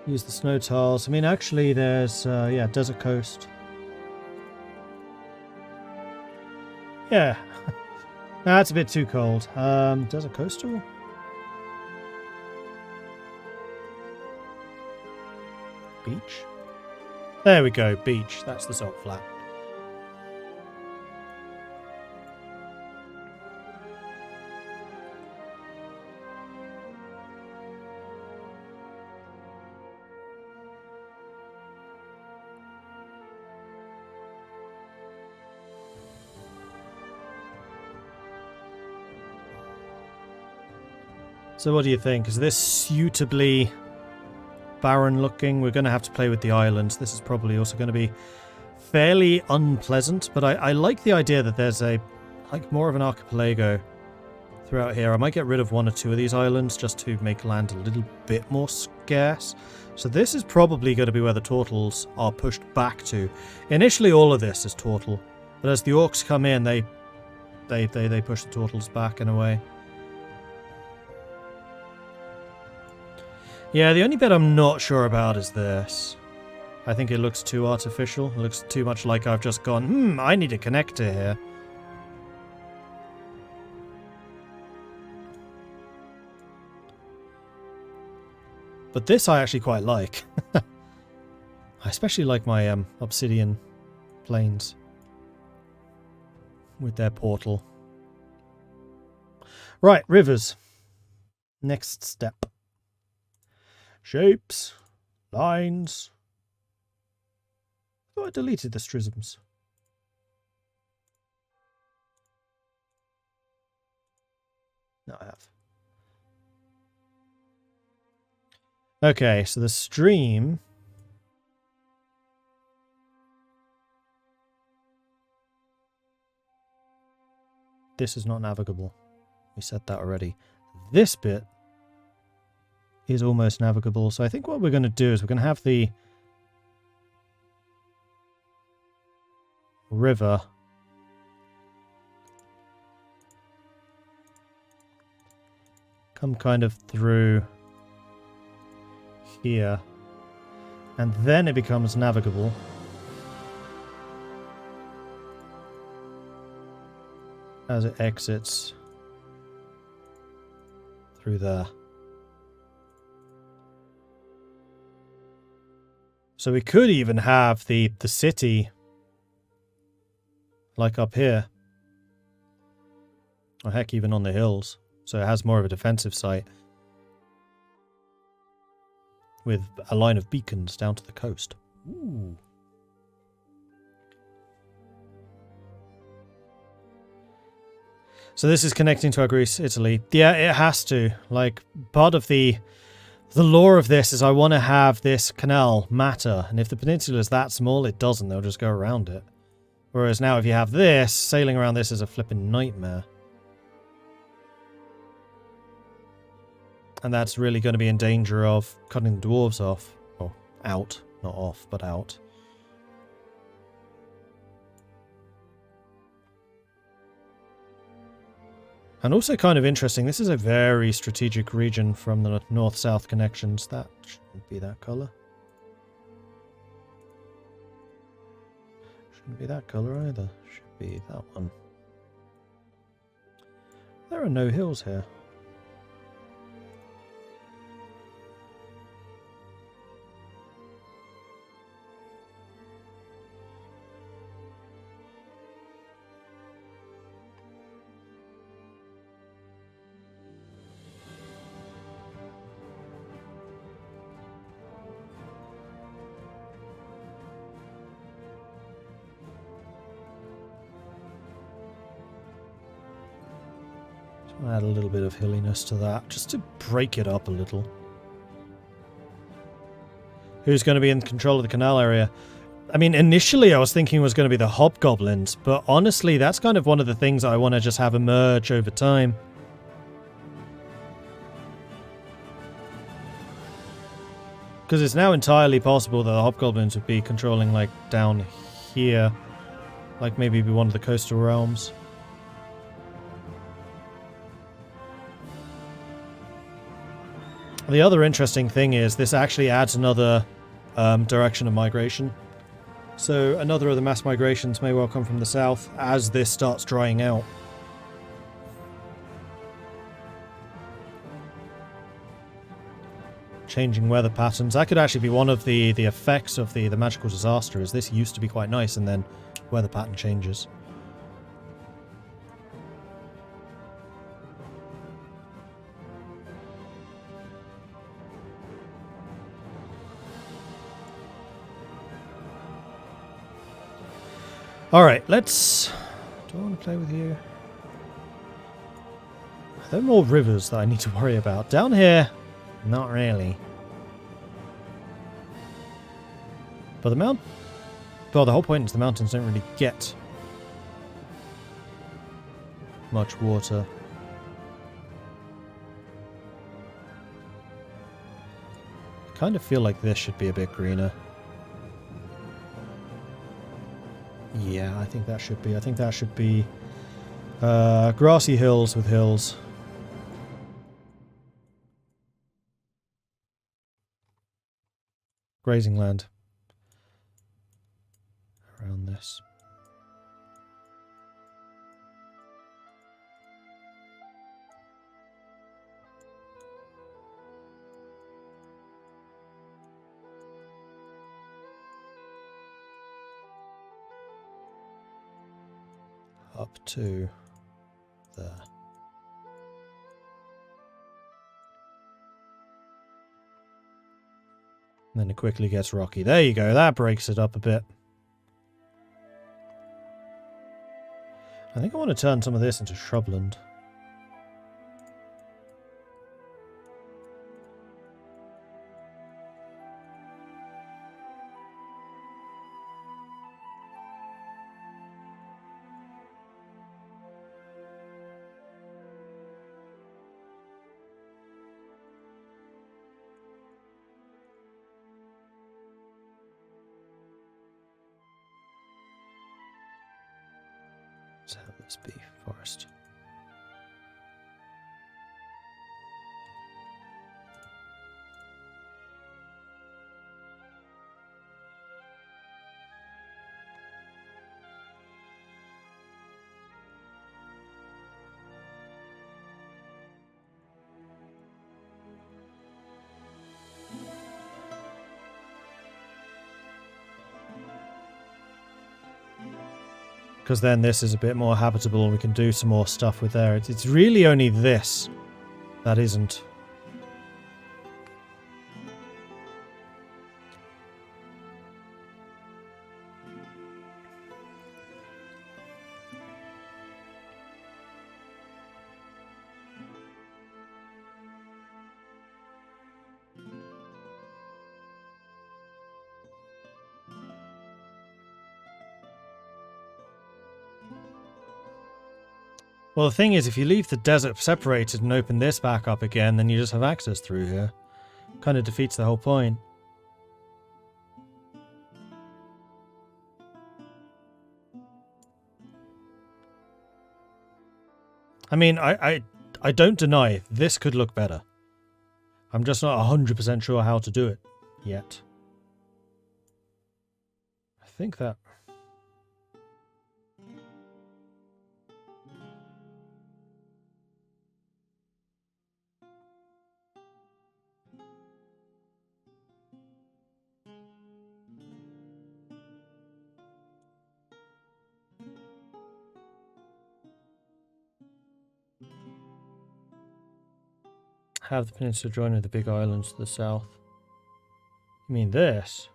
Use the snow tiles. I mean, actually, there's, yeah, desert coast. Yeah. That's a bit too cold. Desert coastal? Beach? There we go, beach. That's the salt flat. So what do you think? Is this suitably barren looking? We're going to have to play with the islands. This is probably also going to be fairly unpleasant, but I like the idea that there's a like more of an archipelago throughout here. I might get rid of one or two of these islands just to make land a little bit more scarce. So this is probably going to be where the turtles are pushed back to. Initially all of this is turtle, but as the orcs come in, they push the turtles back in a way. Yeah, the only bit I'm not sure about is this. I think it looks too artificial. It looks too much like I've just gone, I need a connector here. But this I actually quite like. I especially like my obsidian plains with their portal. Right, rivers. Next step. Shapes. Lines. I thought I deleted the strisms. No, I have. Okay, so the stream... This is not navigable. We said that already. This bit is almost navigable. So I think what we're going to do is we're going to have the river come kind of through here, and then it becomes navigable. As it exits through there. So we could even have the city like up here. Or heck, even on the hills. So it has more of a defensive site. With a line of beacons down to the coast. Ooh. So this is connecting to our Greece, Italy. Yeah, it has to. Like, part of the lore of this is I want to have this canal matter. And if the peninsula is that small, it doesn't. They'll just go around it. Whereas now if you have this, sailing around this is a flipping nightmare. And that's really going to be in danger of cutting the dwarves off. Or out. Not off, but out. And also kind of interesting, this is a very strategic region from the north-south connections. That shouldn't be that colour. Shouldn't be that colour either. Should be that one. There are no hills here. Add a little bit of hilliness to that, just to break it up a little. Who's going to be in control of the canal area? I mean, initially I was thinking it was going to be the hobgoblins, but honestly, that's kind of one of the things I want to just have emerge over time. Because it's now entirely possible that the hobgoblins would be controlling, like, down here. Like, maybe be one of the coastal realms. The other interesting thing is this actually adds another direction of migration. So another of the mass migrations may well come from the south as this starts drying out. Changing weather patterns. That could actually be one of the effects of the magical disaster, is this used to be quite nice and then weather pattern changes. Alright, let's... Do I want to play with you? Are there more rivers that I need to worry about? Down here, not really. But the well, the whole point is the mountains don't really get much water. I kind of feel like this should be a bit greener. Yeah, I think that should be. I think that should be grassy hills with hills. Grazing land. Around this. Up to there. And then it quickly gets rocky. There you go, that breaks it up a bit. I think I want to turn some of this into shrubland. Let's have this be forest. Because then this is a bit more habitable and we can do some more stuff with there. It's really only this that isn't. Well, the thing is, if you leave the desert separated and open this back up again, then you just have access through here. Kind of defeats the whole point. I mean, I don't deny this could look better. I'm just not 100% sure how to do it yet. I think that... Have the peninsula join with the big islands to the south. I mean this.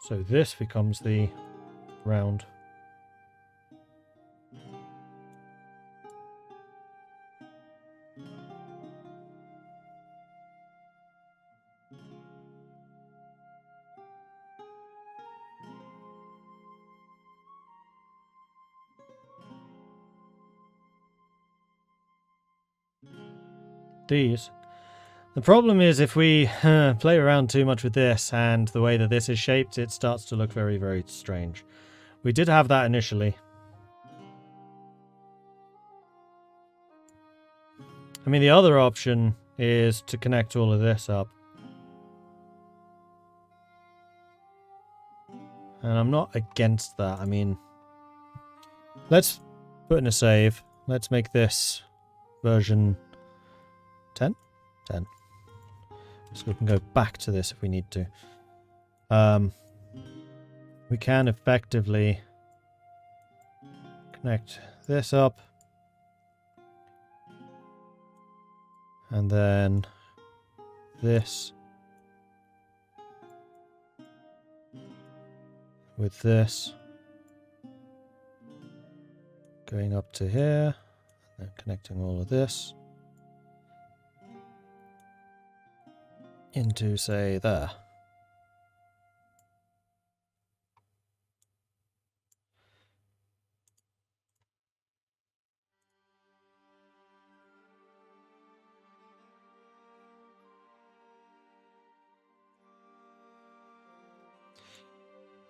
So this becomes the round. These. The problem is if we play around too much with this and the way that this is shaped, it starts to look very, very strange. We did have that initially. I mean, the other option is to connect all of this up. And I'm not against that. I mean, let's put in a save. Let's make this version 10? 10. So we can go back to this if we need to. We can effectively connect this up. And then this with this going up to here, and then connecting all of this into, say, there.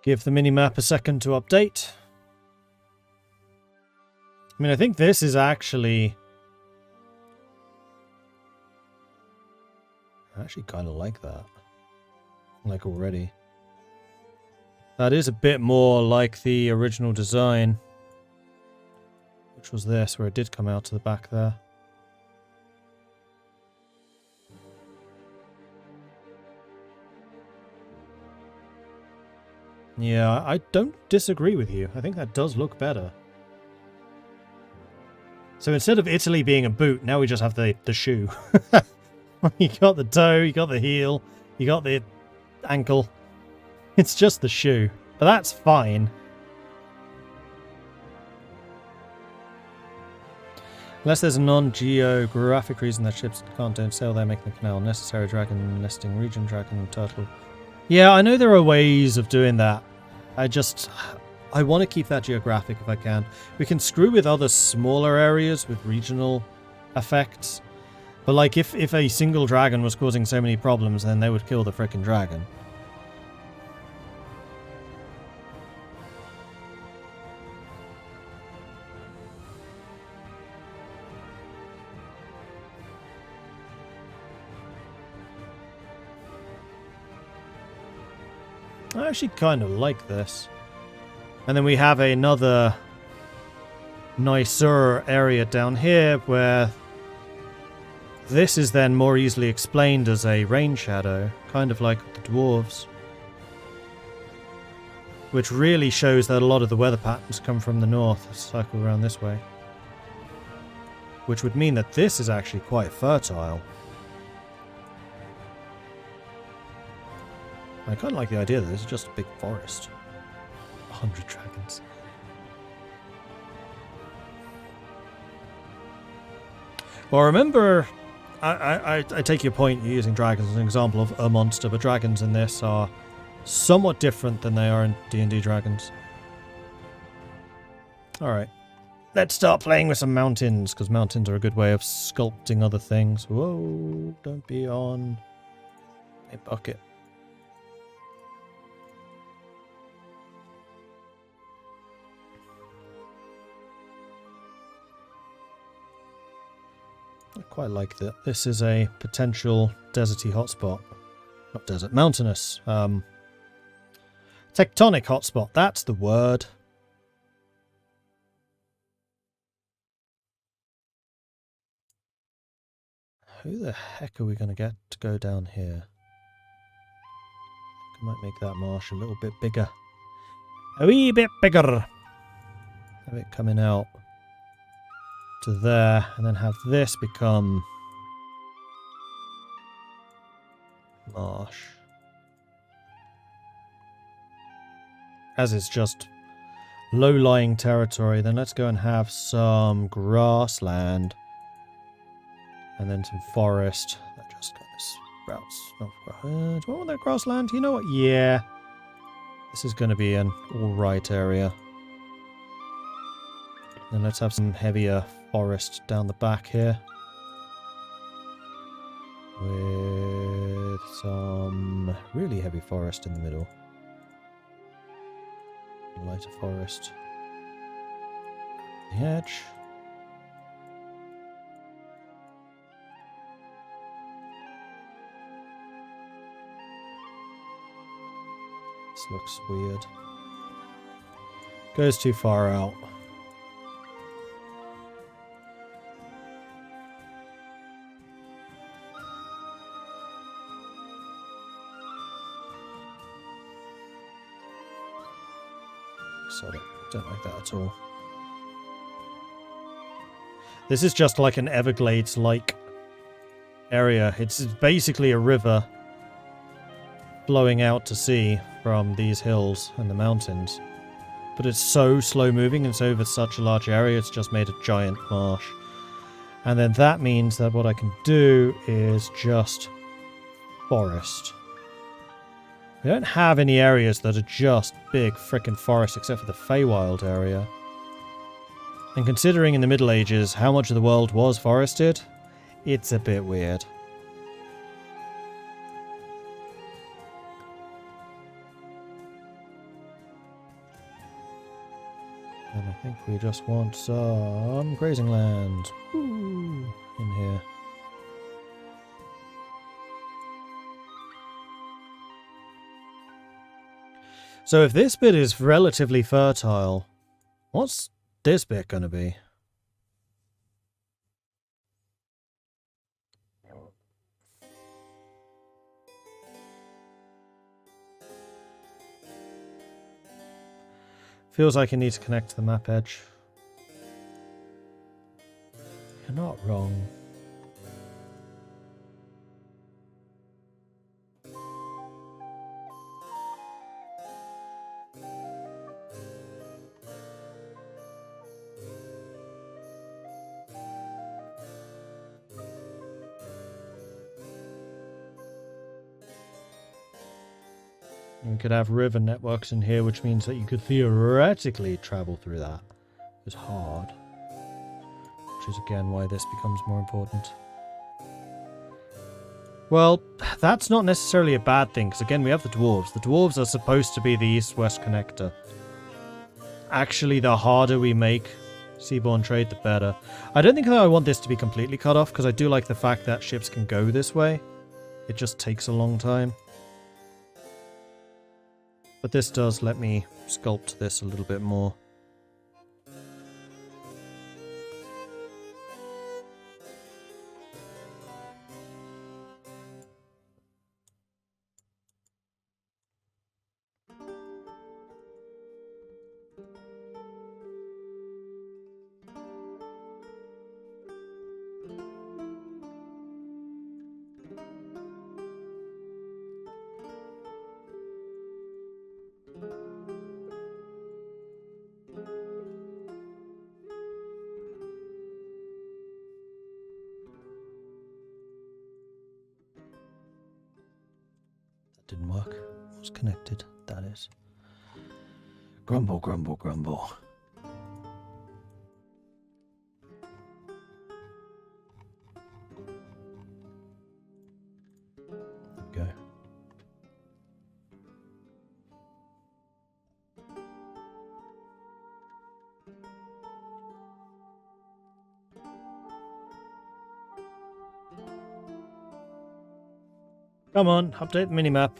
Give the minimap a second to update. I mean, I think this is actually... I actually kind of like that. Like already. That is a bit more like the original design. Which was this, where it did come out to the back there. Yeah, I don't disagree with you. I think that does look better. So instead of Italy being a boot, now we just have the shoe. You got the toe, you got the heel, you got the ankle. It's just the shoe. But that's fine. Unless there's a non-geographic reason that ships don't sail there, making the canal necessary. Dragon nesting region, dragon turtle. Yeah, I know there are ways of doing that. I want to keep that geographic if I can. We can screw with other smaller areas with regional effects. But like if a single dragon was causing so many problems, then they would kill the frickin' dragon. I actually kind of like this. And then we have another nicer area down here where this is then more easily explained as a rain shadow, kind of like the dwarves. Which really shows that a lot of the weather patterns come from the north, cycle around this way. Which would mean that this is actually quite fertile. I kind of like the idea that this is just a big forest. 100 dragons. Well, remember, I take your point, you're using dragons as an example of a monster, but dragons in this are somewhat different than they are in D&D dragons. Alright. Let's start playing with some mountains, because mountains are a good way of sculpting other things. Whoa, don't be on a bucket. I quite like that. This is a potential deserty hotspot. Not desert, mountainous. Tectonic hotspot, that's the word. Who the heck are we going to get to go down here? I might make that marsh a little bit bigger. A wee bit bigger. Have it coming out to there, and then have this become marsh. As it's just low-lying territory, then let's go and have some grassland. And then some forest that just kind of sprouts. Do I want that grassland? You know what? Yeah. This is going to be an alright area. Then let's have some heavier forest down the back here. With some really heavy forest in the middle. Lighter forest. The edge. looks weird. Goes too far out. Exotic. Don't like that at all. This is just like an Everglades-like area. It's basically a river flowing out to sea from these hills and the mountains. But it's so slow moving and it's over such a large area, it's just made a giant marsh. And then that means that what I can do is just forest. We don't have any areas that are just big frickin' forests except for the Feywild area. And considering in the Middle Ages how much of the world was forested, it's a bit weird. And I think we just want some grazing land. Ooh, in here. So if this bit is relatively fertile, what's this bit going to be? Feels like it needs to connect to the map edge. You're not wrong. We could have river networks in here, which means that you could theoretically travel through that. It's hard. Which is again why this becomes more important. Well, that's not necessarily a bad thing, because again we have the dwarves. The dwarves are supposed to be the east-west connector. Actually, the harder we make seaborne trade, the better. I don't think that I want this to be completely cut off, because I do like the fact that ships can go this way. It just takes a long time. But this does let me sculpt this a little bit more. Didn't work. It was connected, that is. Grumble, grumble, grumble. There we go. Come on, update the minimap.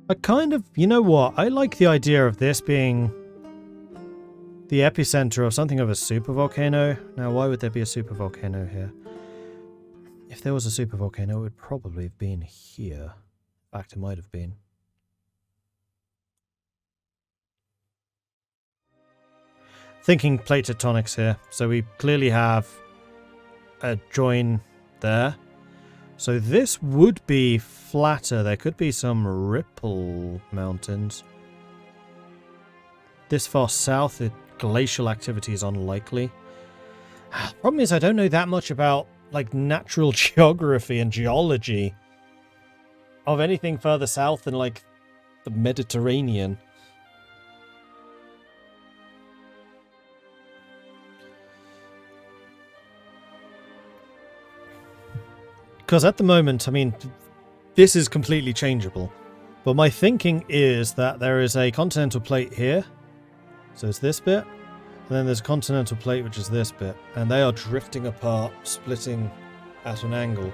I kind of, you know what, I like the idea of this being the epicenter of something of a supervolcano. Now, why would there be a supervolcano here? If there was a supervolcano, it would probably have been here. In fact, it might have been. Thinking plate tectonics here. So we clearly have a join there. So this would be flatter. There could be some ripple mountains. This far south, glacial activity is unlikely. Problem is, I don't know that much about like natural geography and geology of anything further south than like the Mediterranean. Because at the moment, I mean, this is completely changeable. But my thinking is that there is a continental plate here. So it's this bit. And then there's a continental plate, which is this bit. And they are drifting apart, splitting at an angle.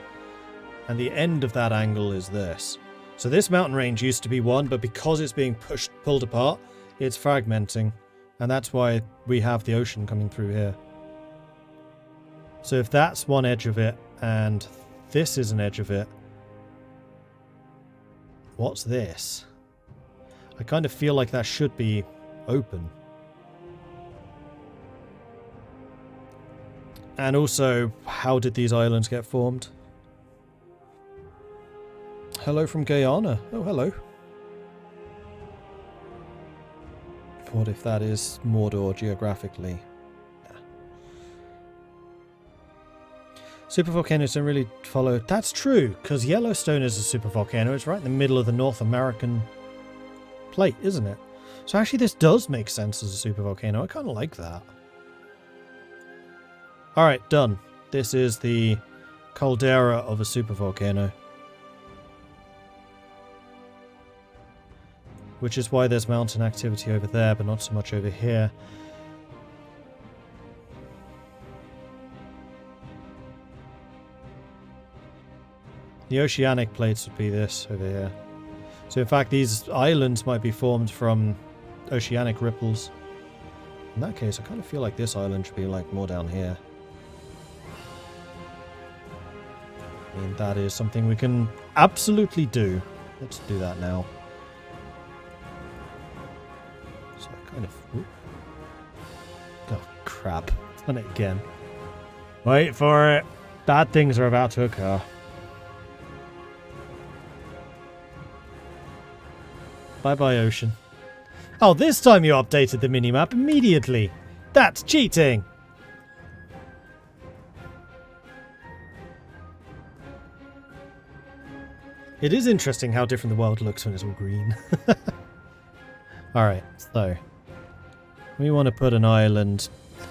And the end of that angle is this. So this mountain range used to be one, but because it's being pulled apart, it's fragmenting. And that's why we have the ocean coming through here. So if that's one edge of it, and this is an edge of it, what's this? I kind of feel like that should be open. And also, how did these islands get formed? Hello from Guyana. Oh, hello. What if that is Mordor geographically? Nah. Supervolcanoes don't really follow... That's true, because Yellowstone is a supervolcano. It's right in the middle of the North American plate, isn't it? So actually this does make sense as a supervolcano. I kind of like that. Alright, done. This is the caldera of a supervolcano. Which is why there's mountain activity over there, but not so much over here. The oceanic plates would be this over here. So in fact, these islands might be formed from oceanic ripples. In that case, I kind of feel like this island should be like more down here. I mean, that is something we can absolutely do. Let's do that now. So I kind of... Whoop. Oh, crap. Done it again. Wait for it. Bad things are about to occur. Bye-bye, ocean. Oh, this time you updated the minimap immediately. That's cheating! It is interesting how different the world looks when it's all green. Alright, so... we want to put an island,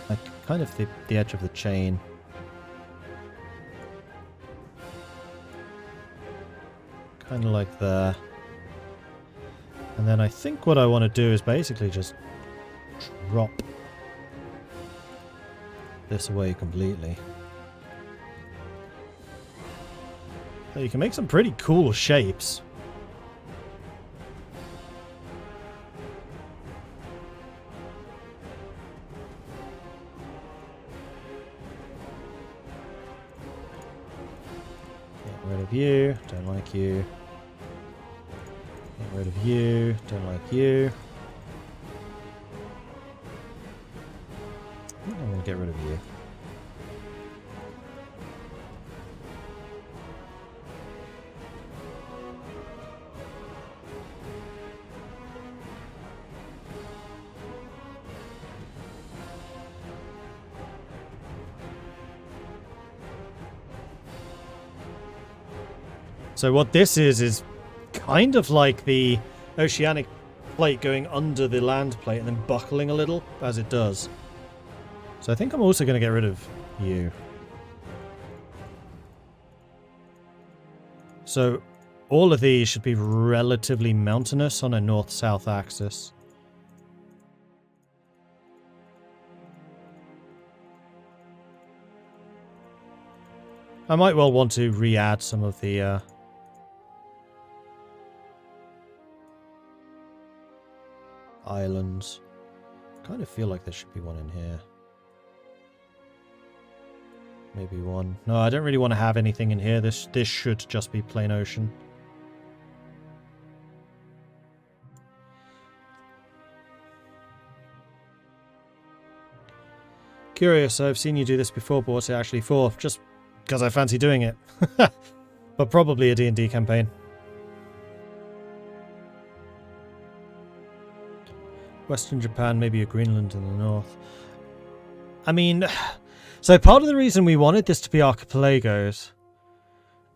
like, kind of the edge of the chain. Kind of like there. And then I think what I want to do is basically just drop this away completely. So you can make some pretty cool shapes. Get rid of you, don't like you. Get rid of you, don't like you. I'm going to get rid of you. So what this is kind of like the oceanic plate going under the land plate and then buckling a little as it does. So I think I'm also going to get rid of you. So all of these should be relatively mountainous on a north-south axis. I might well want to re-add some of the islands. Kind of feel like there should be one in here. Maybe one. No, I don't really want to have anything in here. This should just be plain ocean. Curious, I've seen you do this before, but what's it actually for? Just because I fancy doing it. But probably a D&D campaign. Western Japan, maybe a Greenland in the north. I mean, so part of the reason we wanted this to be archipelagos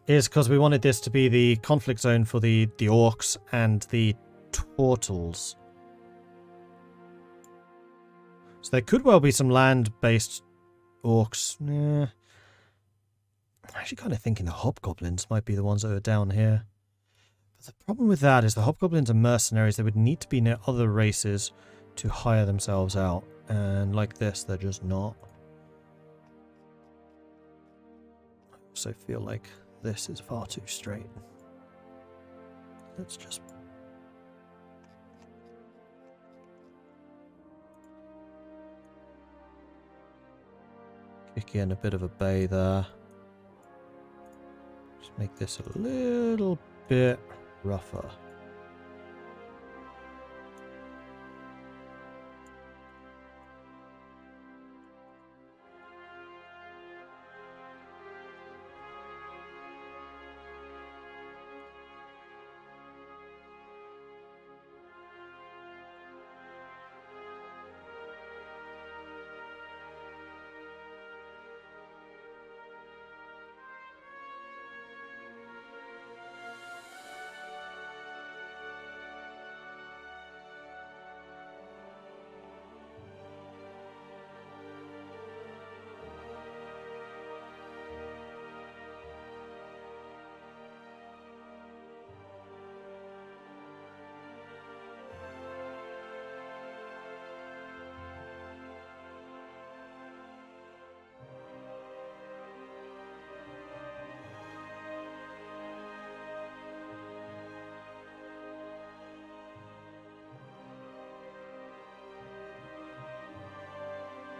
is because we wanted this to be the conflict zone for the orcs and the turtles. So there could well be some land-based orcs. I'm actually kind of thinking the hobgoblins might be the ones that are down here. But the problem with that is the hobgoblins are mercenaries. They would need to be near other races to hire themselves out. And like this, they're just not. I also feel like this is far too straight. Let's just... kick in a bit of a bay there. Just make this a little bit rougher.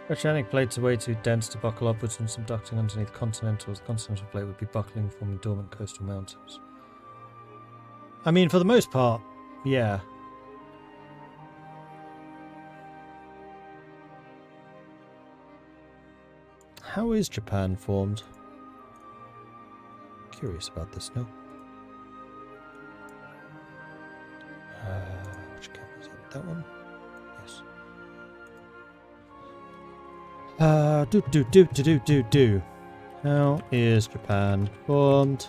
Oceanic plates are way too dense to buckle upwards and subducting underneath continentals. The continental plate would be buckling from dormant coastal mountains. I mean, for the most part, yeah. How is Japan formed? Curious about this now. Which camp is it? That one? Yes. How is Japan formed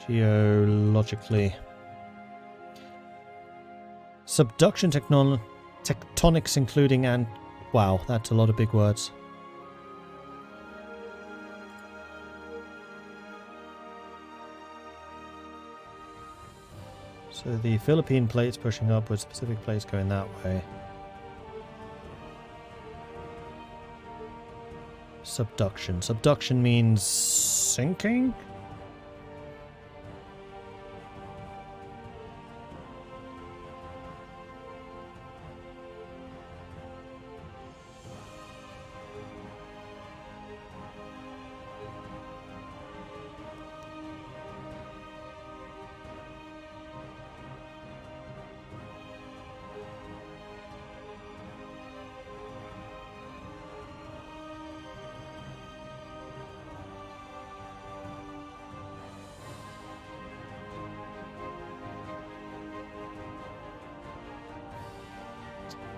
geologically? Subduction tectonics including and... wow, that's a lot of big words. So the Philippine plate's pushing upwards, Pacific plate's going that way. Subduction. Subduction means sinking?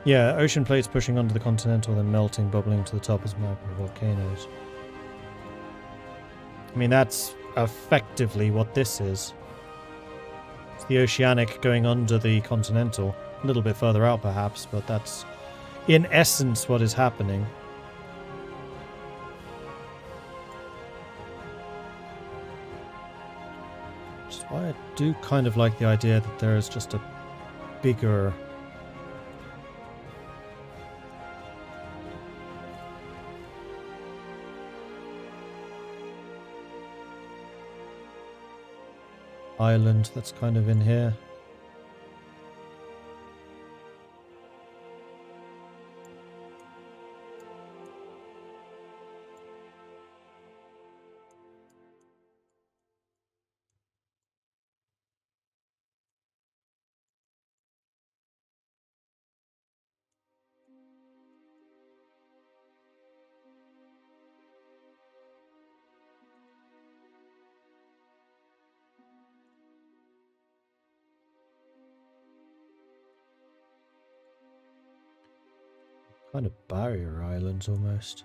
Yeah, ocean plates pushing onto the continental, then melting, bubbling to the top as magma volcanoes. I mean, that's effectively what this is. It's the oceanic going under the continental. A little bit further out, perhaps, but that's in essence what is happening. Which is why I do kind of like the idea that there is just a bigger... island that's kind of in here. Kind of barrier islands almost.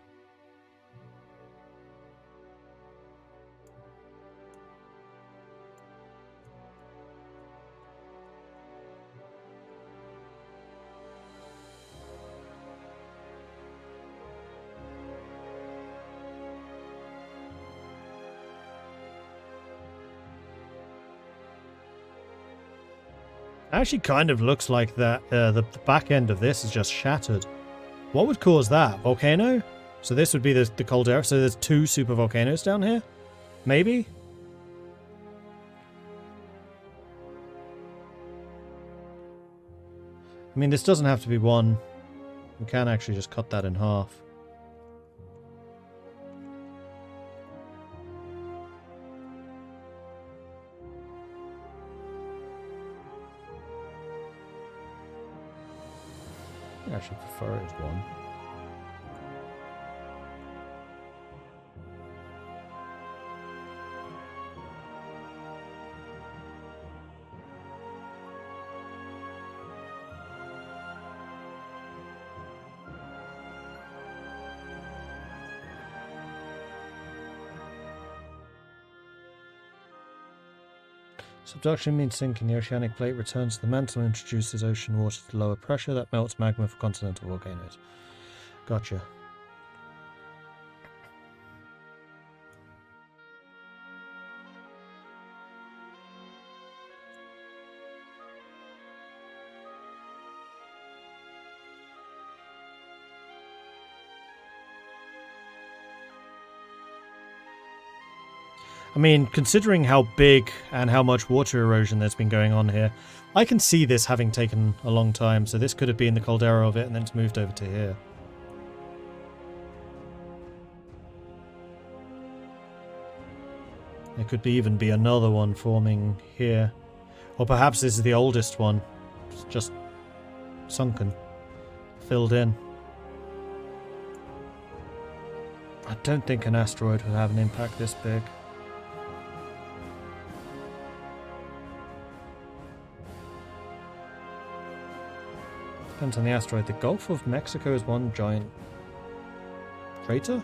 Actually kind of looks like that the back end of this is just shattered. What would cause that? Volcano? So this would be the caldera. So there's 2 super volcanoes down here? Maybe? I mean, this doesn't have to be one. We can actually just cut that in half. I actually prefer it as one. Subduction means sinking. The oceanic plate returns to the mantle and introduces ocean water to lower pressure that melts magma for continental volcanoes. Gotcha. I mean, considering how big and how much water erosion there's been going on here, I can see this having taken a long time, so this could have been the caldera of it and then it's moved over to here. There could even be another one forming here. Or perhaps this is the oldest one. It's just sunken, filled in. I don't think an asteroid would have an impact this big. Depends on the asteroid. The Gulf of Mexico is one giant crater?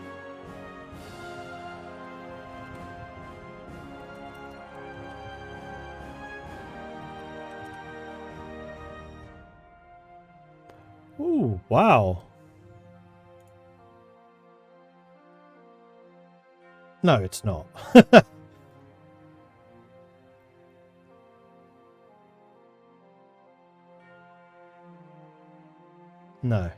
Ooh, wow. No, it's not. No.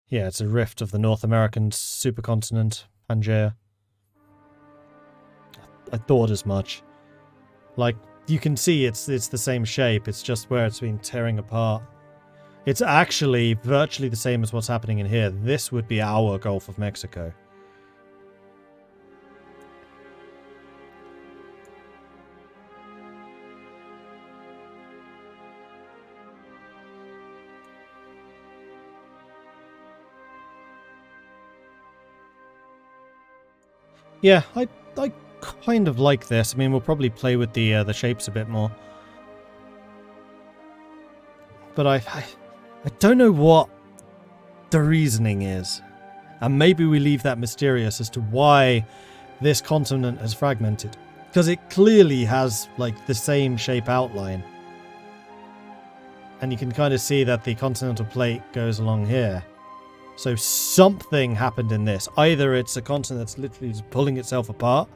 Yeah, it's a rift of the North American supercontinent, Pangaea. I thought as much. Like, you can see it's the same shape, it's just where it's been tearing apart. It's actually virtually the same as what's happening in here. This would be our Gulf of Mexico. Yeah, I kind of like this. I mean, we'll probably play with the shapes a bit more. But I don't know what the reasoning is. And maybe we leave that mysterious as to why this continent has fragmented. Because it clearly has, like, the same shape outline. And you can kind of see that the continental plate goes along here. So something happened in this. Either it's a continent that's literally just pulling itself apart.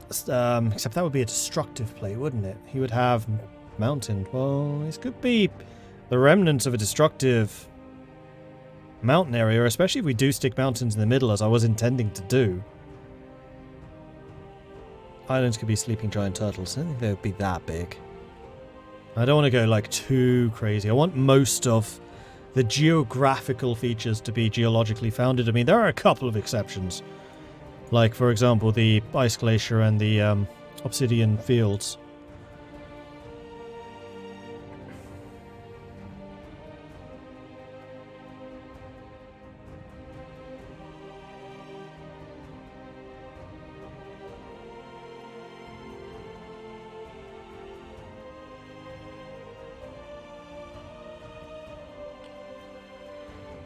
Except that would be a destructive plate, wouldn't it? He would have mountain. Well, this could be the remnants of a destructive mountain area, especially if we do stick mountains in the middle, as I was intending to do. Islands could be sleeping giant turtles. I don't think they would be that big. I don't want to go, like, too crazy. I want most of the geographical features to be geologically founded. I mean, there are a couple of exceptions. Like, for example, the ice glacier and the obsidian fields.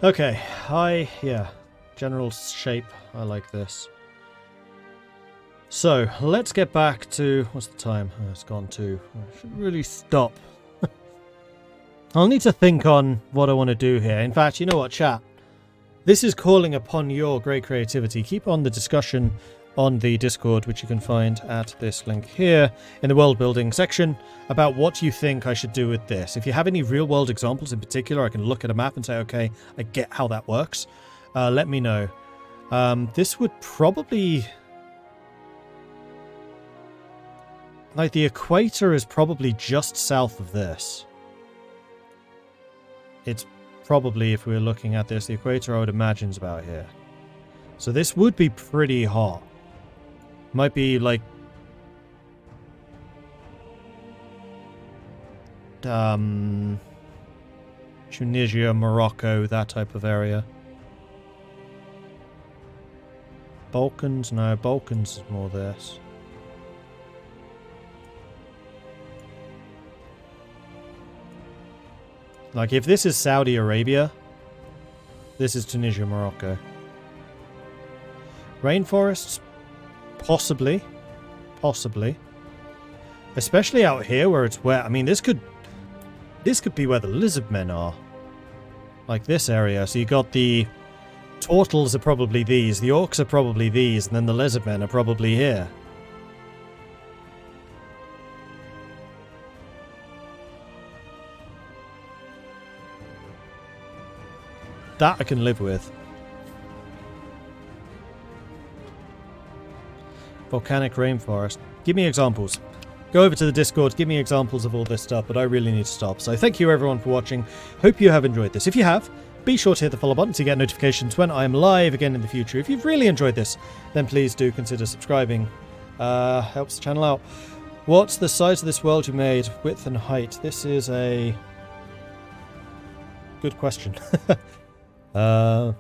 Okay, yeah, general shape, I like this. So, let's get back to... What's the time? Oh, it's gone to... I should really stop. I'll need to think on what I want to do here. In fact, you know what, chat? This is calling upon your great creativity. Keep on the discussion on the Discord, which you can find at this link here in the world building section, about what you think I should do with this. If you have any real world examples in particular, I can look at a map and say, okay, I get how that works. Let me know. This would probably... Like, the equator is probably just south of this. It's probably, if we were looking at this, the equator I would imagine is about here. So this would be pretty hot. Might be like... Tunisia, Morocco, that type of area. Balkans? No, Balkans is more this. Like, if this is Saudi Arabia, this is Tunisia, Morocco. Rainforests? Possibly. Possibly. Especially out here where it's wet. I mean, this could be where the lizard men are. Like this area. So you got the turtles are probably these, the orcs are probably these, and then the lizard men are probably here. That I can live with. Volcanic rainforest. Give me examples. Go over to the Discord, give me examples of all this stuff, but I really need to stop. So thank you everyone for watching. Hope you have enjoyed this. If you have, be sure to hit the follow button to get notifications when I am live again in the future. If you've really enjoyed this, then please do consider subscribing. Helps the channel out. What's the size of this world you made? Width and height? This is a... good question. Where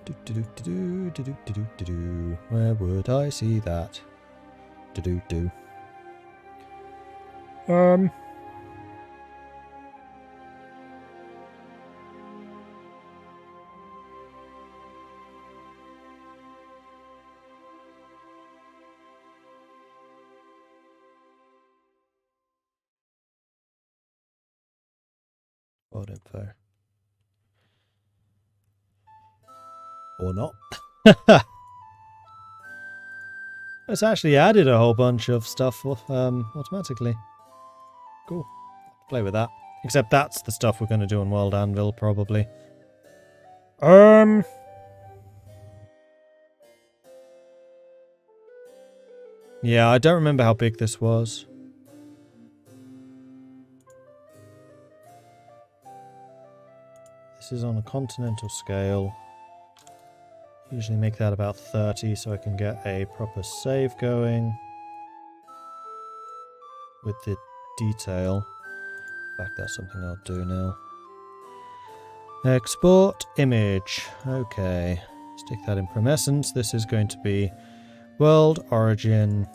would I see that? What info? Or not. It's actually added a whole bunch of stuff automatically. Cool. Play with that. Except that's the stuff we're going to do on World Anvil, probably. Yeah, I don't remember how big this was. This is on a continental scale. Usually make that about 30 so I can get a proper save going with the detail. In fact, that's something I'll do now. Export image. Okay. Stick that in Promescence. This is going to be World Origin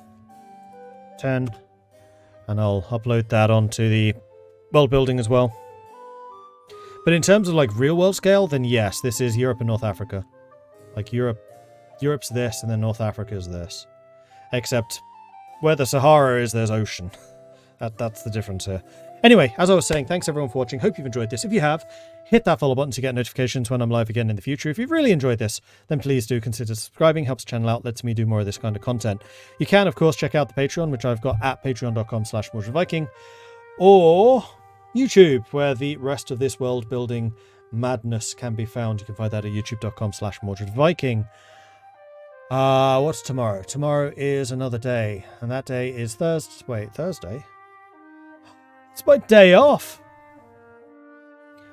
10. And I'll upload that onto the world building as well. But in terms of like real world scale, then yes, this is Europe and North Africa. Like Europe's this, and then North Africa's this. Except where the Sahara is, there's ocean. That's the difference here. Anyway, as I was saying, thanks everyone for watching. Hope you've enjoyed this. If you have, hit that follow button to get notifications when I'm live again in the future. If you've really enjoyed this, then please do consider subscribing. Helps the channel out, lets me do more of this kind of content. You can, of course, check out the Patreon, which I've got at patreon.com/MordredViking, or YouTube, where the rest of this world building madness can be found. You can find that at youtube.com/MordredViking. What's tomorrow? Tomorrow is another day, and that day is Thursday. Wait, Thursday? It's my day off!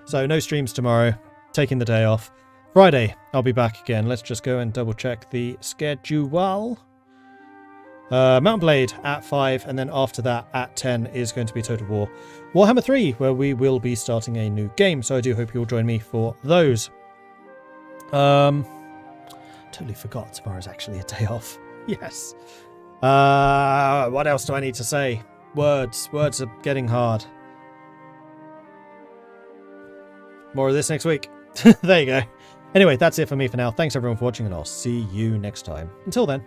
So, no streams tomorrow. Taking the day off. Friday, I'll be back again. Let's just go and double check the schedule. Mount Blade at 5, and then after that at 10 is going to be Total War Warhammer 3, where we will be starting a new game. So I do hope you'll join me for those. Totally forgot tomorrow's actually a day off. Yes. What else do I need to say? Words are getting hard. More of this next week. There you go. Anyway, that's it for me for now. Thanks everyone for watching, and I'll see you next time. Until then.